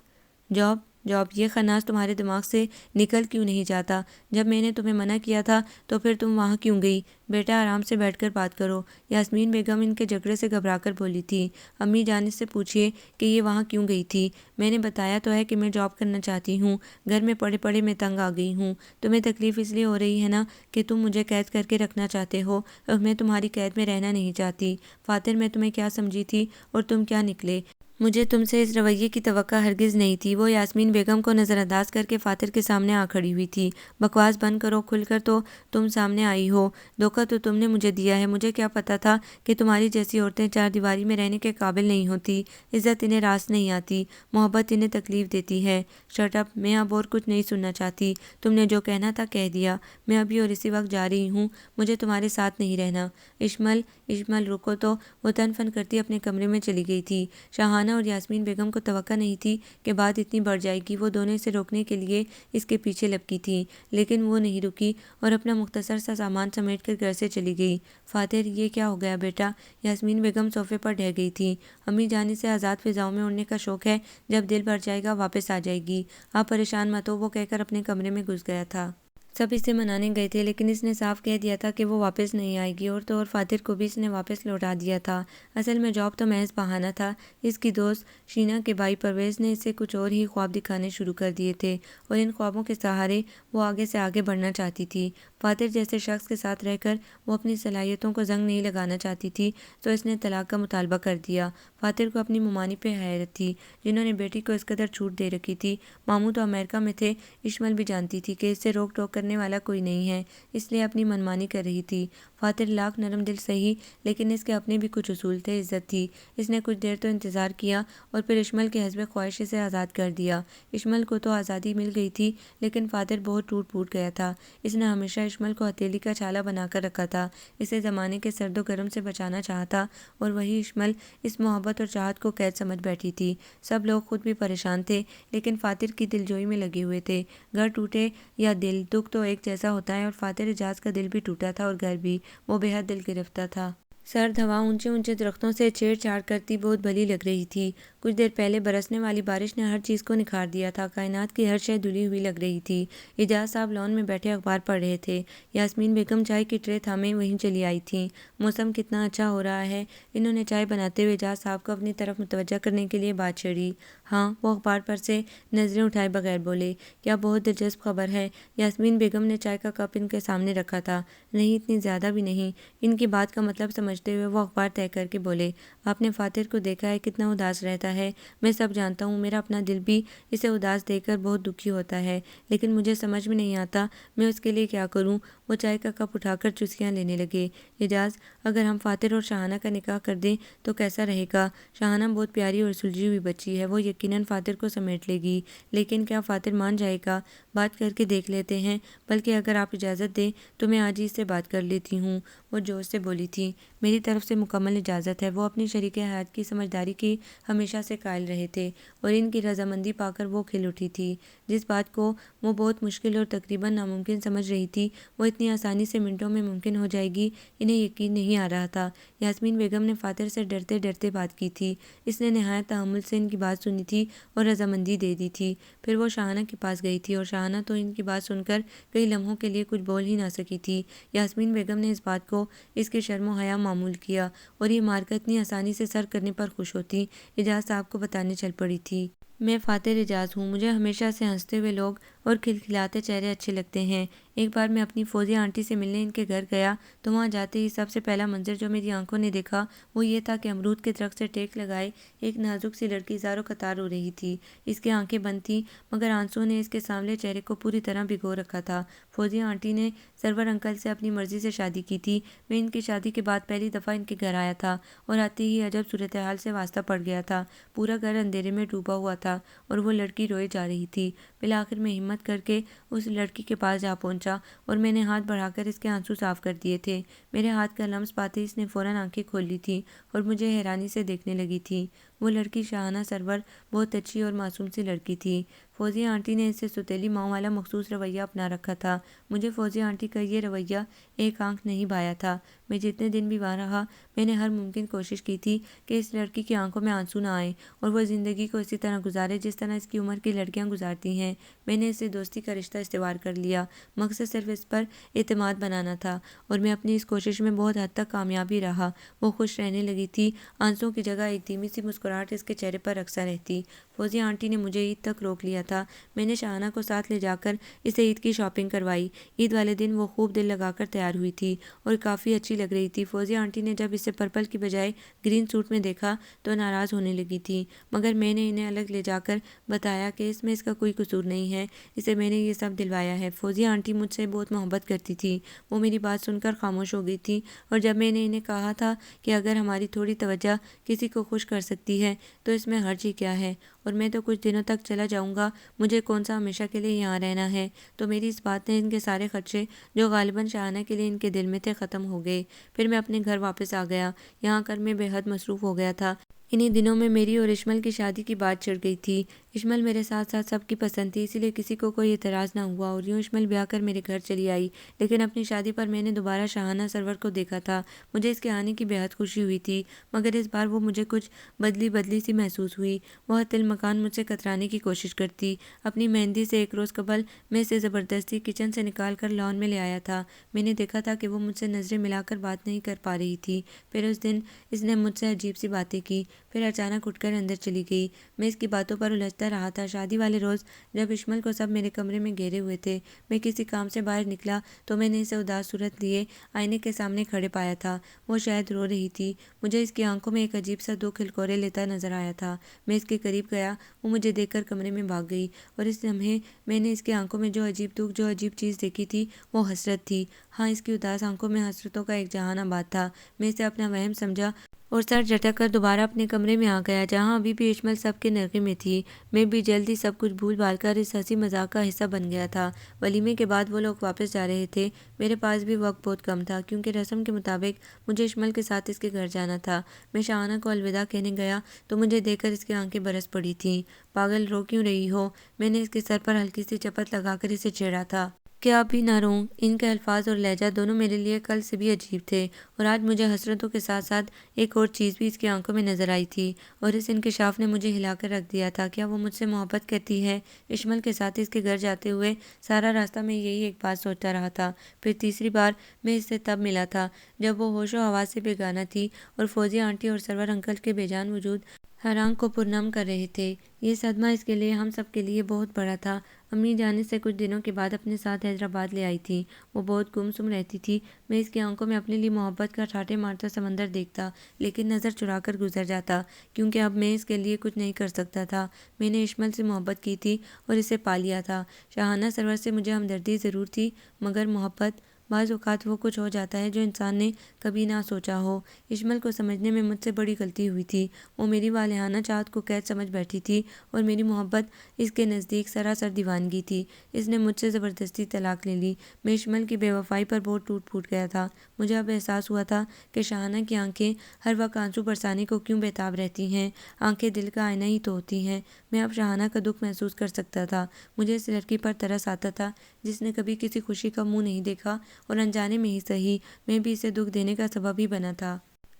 Speaker 1: جاب جاب، یہ خناس تمہارے دماغ سے نکل کیوں نہیں جاتا؟ جب میں نے تمہیں منع کیا تھا تو پھر تم وہاں کیوں گئی؟ بیٹا آرام سے بیٹھ کر بات کرو، یاسمین بیگم ان کے جھگڑے سے گھبرا کر بولی تھی۔ امی جان اس سے پوچھئے کہ یہ وہاں کیوں گئی تھی؟ میں نے بتایا تو ہے کہ میں جاب کرنا چاہتی ہوں، گھر میں پڑے پڑے میں تنگ آ گئی ہوں۔ تمہیں تکلیف اس لیے ہو رہی ہے نا کہ تم مجھے قید کر کے رکھنا چاہتے ہو، اور میں تمہاری قید میں رہنا نہیں چاہتی۔ فاتر، میں تمہیں کیا سمجھی تھی اور تم کیا نکلے؟ مجھے تم سے اس رویے کی توقع ہرگز نہیں تھی۔ وہ یاسمین بیگم کو نظر انداز کر کے فاتر کے سامنے آ کھڑی ہوئی تھی۔ بکواس بند کرو، کھل کر تو تم سامنے آئی ہو۔ دھوکہ تو تم نے مجھے دیا ہے۔ مجھے کیا پتا تھا کہ تمہاری جیسی عورتیں چار دیواری میں رہنے کے قابل نہیں ہوتی، عزت انہیں راس نہیں آتی، محبت انہیں تکلیف دیتی ہے۔ شٹ اپ، میں اب اور کچھ نہیں سننا چاہتی۔ تم نے جو کہنا تھا کہہ دیا۔ میں ابھی اور اسی وقت جا رہی ہوں، مجھے تمہارے ساتھ نہیں رہنا۔ اشمل رکو تو۔ وہ تن فن کرتی اپنے کمرے میں چلی گئی تھی۔ شاہانہ اور یاسمین بیگم کو توقع نہیں تھی کہ بات اتنی بڑھ جائے گی۔ وہ دونوں اسے روکنے کے لیے اس کے پیچھے لپکی تھیں، لیکن وہ نہیں رکی اور اپنا مختصر سا سامان سمیٹ کر گھر سے چلی گئی۔ فاتر، یہ کیا ہو گیا بیٹا؟ یاسمین بیگم صوفے پر ڈھہ گئی تھیں۔ امی جان، اسے آزاد فضاؤں میں اڑنے کا شوق ہے، جب دل بھر جائے گا واپس آ جائے گی، آپ پریشان مت ہو۔ وہ کہہ کر اپنے کمرے میں گھس گیا تھا۔ سب اسے منانے گئے تھے، لیکن اس نے صاف کہہ دیا تھا کہ وہ واپس نہیں آئے گی، اور تو اور فاتر کو بھی اس نے واپس لوٹا دیا تھا۔ اصل میں جاب تو محض بہانہ تھا۔ اس کی دوست شینا کے بھائی پرویز نے اسے کچھ اور ہی خواب دکھانے شروع کر دیے تھے، اور ان خوابوں کے سہارے وہ آگے سے آگے بڑھنا چاہتی تھی۔ فاتر جیسے شخص کے ساتھ رہ کر وہ اپنی صلاحیتوں کو زنگ نہیں لگانا چاہتی تھی، تو اس نے طلاق کا مطالبہ کر دیا۔ فاتر کو اپنی ممانی پہ حیرت تھی، جنہوں نے بیٹی کو اس قدر چھوٹ دے رکھی تھی۔ ماموں تو امریکہ میں تھے، اشمل بھی جانتی تھی کہ اس سے روک ٹوک کرنے والا کوئی نہیں ہے، اس لیے اپنی منمانی کر رہی تھی۔ فاتر لاکھ نرم دل سہی، لیکن اس کے اپنے بھی کچھ اصول تھے، عزت تھی۔ اس نے کچھ دیر تو انتظار کیا اور پھر اشمل کے حسب خواہش اسے آزاد کر دیا۔ اشمل کو تو آزادی مل گئی تھی، لیکن فاتر بہت ٹوٹ پھوٹ گیا تھا۔ اس نے ہمیشہ اشمل کو ہتھیلی کا چھالا بنا کر رکھا تھا، اسے زمانے کے سرد و گرم سے بچانا چاہتا، اور وہی اشمل اس محبت اور چاہت کو قید سمجھ بیٹھی تھی۔ سب لوگ خود بھی پریشان تھے، لیکن فاتر کی دلجوئی میں لگے ہوئے تھے۔ گھر ٹوٹے یا دل، دکھ تو ایک جیسا ہوتا ہے، اور فاتر اعجاز کا دل بھی ٹوٹا تھا اور گھر بھی۔ وہ بے حد دل گرفتہ تھا۔ سرد ہوا اونچے اونچے درختوں سے چھیڑ چھاڑ کرتی بہت بھلی لگ رہی تھی۔ کچھ دیر پہلے برسنے والی بارش نے ہر چیز کو نکھار دیا تھا، کائنات کی ہر شے دھلی ہوئی لگ رہی تھی۔ اعجاز صاحب لان میں بیٹھے اخبار پڑھ رہے تھے۔ یاسمین بیگم چائے کی ٹرے تھامے وہیں چلی آئی تھیں۔ موسم کتنا اچھا ہو رہا ہے۔ انہوں نے چائے بناتے ہوئے اعجاز صاحب کو اپنی طرف متوجہ کرنے کے لیے بات چھیڑی۔ ہاں، وہ اخبار پر سے نظریں اٹھائے بغیر بولے۔ کیا بہت دلچسپ خبر ہے؟ یاسمین بیگم نے چائے کا کپ ان کے سامنے رکھا تھا۔ نہیں، اتنی زیادہ بھی نہیں۔ ان کی بات کا مطلب سمجھتے ہوئے وہ اخبار طے کر کے بولے۔ آپ نے فاتر کو دیکھا ہے کتنا اداس رہتا ہے؟ میں سب جانتا ہوں، میرا اپنا دل بھی اسے اداس دیکھ کر بہت دکھی ہوتا ہے، لیکن مجھے سمجھ میں نہیں آتا میں اس کے لیے کیا کروں۔ وہ چائے کا کپ اٹھا کر چسکیاں لینے لگے۔ اعجاز، اگر ہم فاتر اور شاہانہ کا نکاح کر دیں تو کیسا رہے گا؟ شاہانہ بہت پیاری اور سلجھی ہوئی بچی ہے، وہ یقیناً فاتر کو سمیٹ لے گی، لیکن کیا فاتر مان جائے گا؟ بات کر کے دیکھ لیتے ہیں، بلکہ اگر آپ اجازت دیں تو میں آج ہی اس سے بات کر لیتی ہوں، وہ جوش سے بولی تھی۔ میری طرف سے مکمل اجازت ہے۔ وہ اپنی شریک حیات کی سمجھداری کی ہمیشہ سے قائل رہے تھے، اور ان کی رضامندی پا کر وہ کھل اٹھی تھی۔ جس بات کو وہ بہت مشکل اور تقریباً ناممکن سمجھ رہی تھی، وہ اتنی آسانی سے منٹوں میں ممکن ہو جائے گی، انہیں یقین نہیں آ رہا تھا۔ یاسمین بیگم نے فاتر سے ڈرتے ڈرتے بات کی تھی۔ اس نے نہایت تحمل سے ان کی بات سنی تھی اور رضامندی دے دی تھی۔ پھر وہ شاہانہ کے پاس گئی تھی، اور شاہانہ تو ان کی بات سن کر کئی لمحوں کے لیے کچھ بول ہی نہ سکی تھی۔ یاسمین بیگم نے اس بات کو اس کے شرم و حیا معمول کیا، اور یہ معرکہ اتنی آسانی سے سر کرنے پر خوش ہوتی، اعجاز صاحب کو بتانے چل پڑی تھی۔ میں فاتر اعجاز ہوں، مجھے ہمیشہ سے ہنستے ہوئے لوگ اور کھلکھلاتے چہرے اچھے لگتے ہیں۔ ایک بار میں اپنی فوزیہ آنٹی سے ملنے ان کے گھر گیا تو وہاں جاتے ہی سب سے پہلا منظر جو میری آنکھوں نے دیکھا وہ یہ تھا کہ امرود کے درخت سے ٹیک لگائے ایک نازک سی لڑکی زار و قطار رو رہی تھی۔ اس کی آنکھیں بند تھیں، مگر آنسوؤں نے اس کے سانولے چہرے کو پوری طرح بھگو رکھا تھا۔ فوزیہ آنٹی نے سرور انکل سے اپنی مرضی سے شادی کی تھی۔ میں ان کی شادی کے بعد پہلی دفعہ ان کے گھر آیا تھا، اور آتے ہی عجب صورتحال سے واسطہ پڑ گیا تھا۔ پورا گھر اندھیرے میں ڈوبا ہوا تھا، اور وہ لڑکی روئے جا رہی تھی۔ بالآخر میں ہمت کر کے اس لڑکی کے پاس جا پہنچا، اور میں نے ہاتھ بڑھا کر اس کے آنسو صاف کر دیے تھے۔ میرے ہاتھ کا لمس پاتے اس نے فوراً آنکھیں کھول لی تھیں اور مجھے حیرانی سے دیکھنے لگی تھی۔ وہ لڑکی شاہانہ سرور بہت اچھی اور معصوم سی لڑکی تھی۔ فوزیہ آنٹی نے اس سے ستیلی ماؤں والا مخصوص رویہ اپنا رکھا تھا۔ مجھے فوزیہ آنٹی کا یہ رویہ ایک آنکھ نہیں بھایا تھا۔ میں جتنے دن بھی وہاں رہا میں نے ہر ممکن کوشش کی تھی کہ اس لڑکی کی آنکھوں میں آنسو نہ آئیں اور وہ زندگی کو اسی طرح گزارے جس طرح اس کی عمر کی لڑکیاں گزارتی ہیں۔ میں نے اس سے دوستی کا رشتہ استوار کر لیا، مقصد صرف اس پر اعتماد بنانا تھا، اور میں اپنی اس کوشش میں بہت حد تک کامیابی رہا۔ وہ خوش رہنے لگی تھی، آنسوؤں کی جگہ ایک دھیمی سی مسکراہٹ اس کے چہرے پر اکثر رہتی۔ فوزیہ آنٹی نے مجھے عید تک روک لیا تھا۔ میں نے شاہانہ کو ساتھ لے جا کر اسے عید کی شاپنگ کروائی۔ عید والے دن وہ خوب دل لگا کر تیار ہوئی تھی اور کافی اچھی لگ رہی تھی۔ فوزیہ آنٹی نے جب اسے پرپل کی بجائے گرین سوٹ میں دیکھا تو ناراض ہونے لگی تھی، مگر میں نے انہیں الگ لے جا کر بتایا کہ اس میں اس کا کوئی قصور نہیں ہے، اسے میں نے یہ سب دلوایا ہے۔ فوزیہ آنٹی مجھ سے بہت محبت کرتی تھی۔ وہ میری بات سن کر خاموش ہو گئی تھی، اور جب میں نے انہیں کہا تھا کہ اگر ہماری تھوڑی توجہ کسی کو خوش کر سکتی ہے تو اس میں حرج ہی کیا ہے، اور میں تو کچھ دنوں تک چلا جاؤں گا، مجھے کون سا ہمیشہ کے لیے یہاں رہنا ہے، تو میری اس بات نے ان کے سارے خدشے جو غالباً شاہانہ کے لیے ان کے دل میں تھے ختم ہو گئے۔ پھر میں اپنے گھر واپس آ گیا۔ یہاں کر میں بے حد مصروف ہو گیا تھا۔ انہی دنوں میں میری اور اشمل کی شادی کی بات چڑھ گئی تھی۔ اشمل میرے ساتھ ساتھ سب کی پسند تھی، اسی لیے کسی کو کوئی اعتراض نہ ہوا، اور یوں اشمل بیاہ کر میرے گھر چلی آئی۔ لیکن اپنی شادی پر میں نے دوبارہ شاہانہ سرور کو دیکھا تھا۔ مجھے اس کے آنے کی بے حد خوشی ہوئی تھی، مگر اس بار وہ مجھے کچھ بدلی بدلی سی محسوس ہوئی۔ وہ حتی المکان مجھ سے کترانے کی کوشش کرتی۔ اپنی مہندی سے ایک روز قبل میں اسے زبردستی کچن سے نکال کر لان میں لے آیا تھا۔ میں نے دیکھا تھا کہ وہ مجھ سے نظریں ملا کر بات نہیں کر پا رہی تھی۔ پھر اس دن اس نے مجھ سے عجیب سی باتیں کی، پھر اچانک اٹھ کر اندر چلی گئی۔ میں اس کی باتوں پر الجھتا رہا تھا۔ شادی والے روز جب اشمل کو سب میرے کمرے میں گھیرے ہوئے تھے، میں کسی کام سے باہر نکلا تو میں نے اسے اداس صورت لیے آئینے کے سامنے کھڑے پایا تھا۔ وہ شاید رو رہی تھی۔ مجھے اس کی آنکھوں میں ایک عجیب سا دکھ ہلکورے لیتا نظر آیا تھا۔ میں اس کے قریب گیا، وہ مجھے دیکھ کر کمرے میں بھاگ گئی، اور اس لمحے میں نے اس کی آنکھوں میں جو عجیب دکھ، جو عجیب چیز دیکھی تھی وہ حسرت تھی۔ ہاں، اس کی اداس آنکھوں میں حسرتوں کا ایک جہان آباد تھا۔ میں اسے اپنا وہم سمجھا اور سر جھٹک کر دوبارہ اپنے کمرے میں آ گیا، جہاں ابھی بھی اشمل سب کے نرغے میں تھی۔ میں بھی جلد ہی سب کچھ بھول بھال کر اس ہنسی مذاق کا حصہ بن گیا تھا۔ ولیمے کے بعد وہ لوگ واپس جا رہے تھے۔ میرے پاس بھی وقت بہت کم تھا، کیونکہ رسم کے مطابق مجھے اشمل کے ساتھ اس کے گھر جانا تھا۔ میں شاہانہ کو الوداع کہنے گیا تو مجھے دیکھ کر اس کی آنکھیں برس پڑی تھیں۔ پاگل، رو کیوں رہی ہو؟ میں نے اس کے سر پر ہلکی سی چپت لگا کر اسے چھیڑا تھا کہ اب بھی نہ روں۔ ان کے الفاظ اور لہجہ دونوں میرے لیے کل سے بھی عجیب تھے، اور آج مجھے حسرتوں کے ساتھ ساتھ ایک اور چیز بھی اس کی آنکھوں میں نظر آئی تھی، اور اس انکشاف نے مجھے ہلا کر رکھ دیا تھا۔ کیا وہ مجھ سے محبت کرتی ہے؟ اشمل کے ساتھ اس کے گھر جاتے ہوئے سارا راستہ میں یہی ایک بات سوچتا رہا تھا۔ پھر تیسری بار میں اس سے تب ملا تھا جب وہ ہوش و حواس سے بیگانہ تھی، اور فوزیہ آنٹی اور سرور انکل کے بے جان وجود ہر آنکھ کو پرنم کر رہے تھے۔ یہ صدمہ اس کے لیے، ہم سب کے لیے بہت بڑا تھا۔ امی جانے سے کچھ دنوں کے بعد اپنے ساتھ حیدرآباد لے آئی تھی۔ وہ بہت گم سم رہتی تھی۔ میں اس کی آنکھوں میں اپنے لیے محبت کا ٹھاٹھے مارتا سمندر دیکھتا، لیکن نظر چرا کر گزر جاتا، کیونکہ اب میں اس کے لیے کچھ نہیں کر سکتا تھا۔ میں نے اشمل سے محبت کی تھی اور اسے پا لیا تھا۔ شاہانہ سرور سے مجھے ہمدردی ضرور تھی، مگر محبت، بعض اوقات وہ کچھ ہو جاتا ہے جو انسان نے کبھی نہ سوچا ہو۔ اشمل کو سمجھنے میں مجھ سے بڑی غلطی ہوئی تھی۔ وہ میری والہانہ چاہت کو قید سمجھ بیٹھی تھی، اور میری محبت اس کے نزدیک سراسر دیوانگی تھی۔ اس نے مجھ سے زبردستی طلاق لے لی۔ میں اشمل کی بے وفائی پر بہت ٹوٹ پھوٹ گیا تھا۔ مجھے اب احساس ہوا تھا کہ شاہانہ کی آنکھیں ہر وقت آنسو برسانے کو کیوں بےتاب رہتی ہیں۔ آنکھیں دل کا آئینہ ہی تو ہوتی ہیں۔ میں اب شاہانہ کا دکھ محسوس کر سکتا تھا۔ مجھے اس لڑکی پر ترس آتا تھا جس نے کبھی کسی خوشی کا منہ نہیں دیکھا، اور انجانے میں ہی صحیح، میں بھی اسے دکھ دینے کا سبب ہی بنا تھا۔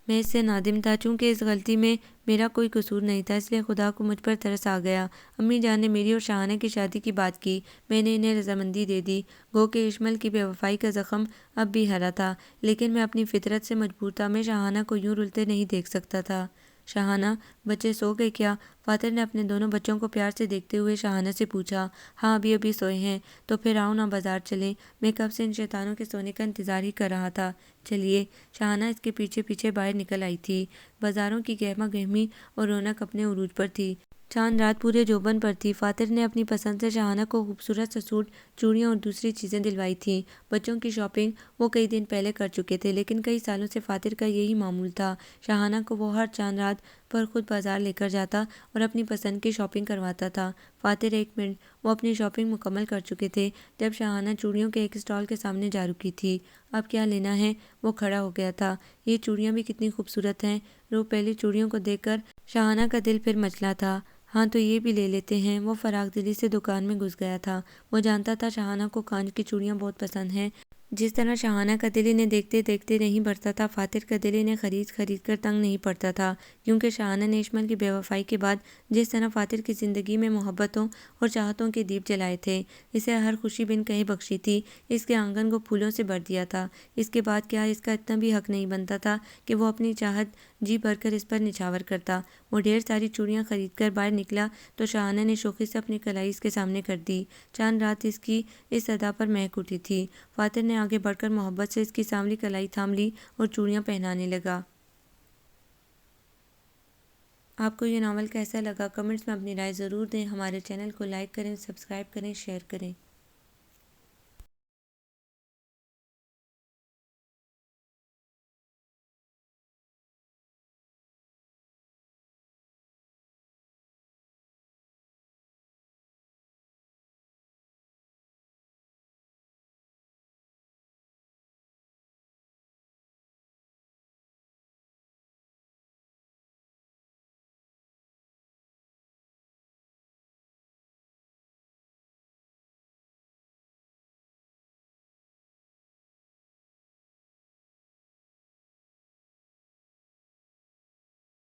Speaker 1: میں اس سے نادم تھا، چونکہ اس غلطی میں میرا کوئی قصور نہیں تھا، اس لیے خدا کو مجھ پر ترس آ گیا۔ امی جان نے میری اور شاہانہ کی شادی کی بات کی۔ میں نے انہیں رضامندی دے دی، گو کہ اشمل کی بے وفائی کا زخم اب بھی ہرا تھا، لیکن میں اپنی فطرت سے مجبور تھا۔ میں شاہانہ کو یوں رلتے نہیں دیکھ سکتا تھا۔ شاہانہ، بچے سو گئے کیا؟ فاتر نے اپنے دونوں بچوں کو پیار سے دیکھتے ہوئے شاہانہ سے پوچھا۔ ہاں، ابھی سوئے ہیں۔ تو پھر آؤ نا، بازار چلیں۔ میں کب سے ان شیطانوں کے سونے کا انتظار ہی کر رہا تھا۔ چلیے۔ شاہانہ اس کے پیچھے پیچھے باہر نکل آئی تھی۔ بازاروں کی گہما گہمی اور رونق اپنے عروج پر تھی۔ چاند رات پورے جوبن پر تھی۔ فاتر نے اپنی پسند سے شاہانہ کو خوبصورت سا سوٹ، چوڑیاں اور دوسری چیزیں دلوائی تھیں۔ بچوں کی شاپنگ وہ کئی دن پہلے کر چکے تھے، لیکن کئی سالوں سے فاتر کا یہی معمول تھا۔ شاہانہ کو وہ ہر چاند رات پر خود بازار لے کر جاتا اور اپنی پسند کی شاپنگ کرواتا تھا۔ فاتر، ایک منٹ۔ وہ اپنی شاپنگ مکمل کر چکے تھے جب شاہانہ چوڑیوں کے ایک اسٹال کے سامنے جا رکی تھی۔ اب کیا لینا ہے؟ وہ کھڑا ہو گیا تھا۔ یہ چوڑیاں بھی کتنی خوبصورت ہیں۔ رو پہلی چوڑیوں کو دیکھ کر شاہانہ کا دل پھر مچلا تھا۔ ہاں تو یہ بھی لے لیتے ہیں۔ وہ فراغ دلی سے دکان میں گھس گیا تھا۔ وہ جانتا تھا شاہانہ کو کانچ کی چوڑیاں بہت پسند ہیں۔ جس طرح شاہانہ کا دل انہیں دیکھتے دیکھتے نہیں بھرتا تھا، فاتر کا دل انہیں خرید خرید کر تنگ نہیں پڑتا تھا، کیونکہ شاہانہ نے اشمل کی بے وفائی کے بعد جس طرح فاتر کی زندگی میں محبتوں اور چاہتوں کے دیپ جلائے تھے، اسے ہر خوشی بن کہیں بخشی تھی، اس کے آنگن کو پھولوں سے بھر دیا تھا۔ اس کے بعد کیا اس کا اتنا بھی حق نہیں بنتا تھا کہ وہ اپنی چاہت جی بھر کر اس پر نچھاور کرتا؟ وہ ڈھیر ساری چوڑیاں خرید کر باہر نکلا تو شاہانہ نے شوخی سے اپنی کلائی اس کے سامنے کر دی۔ چاند رات اس کی اس ادا پر مہک اٹھی تھی۔ فاتر نے آگے بڑھ کر محبت سے اس کی سانولی کلائی تھام لی اور چوڑیاں پہنانے لگا۔ آپ کو یہ ناول کیسا لگا؟ کمنٹس میں اپنی رائے ضرور دیں۔ ہمارے چینل کو لائک کریں، سبسکرائب کریں، شیئر کریں۔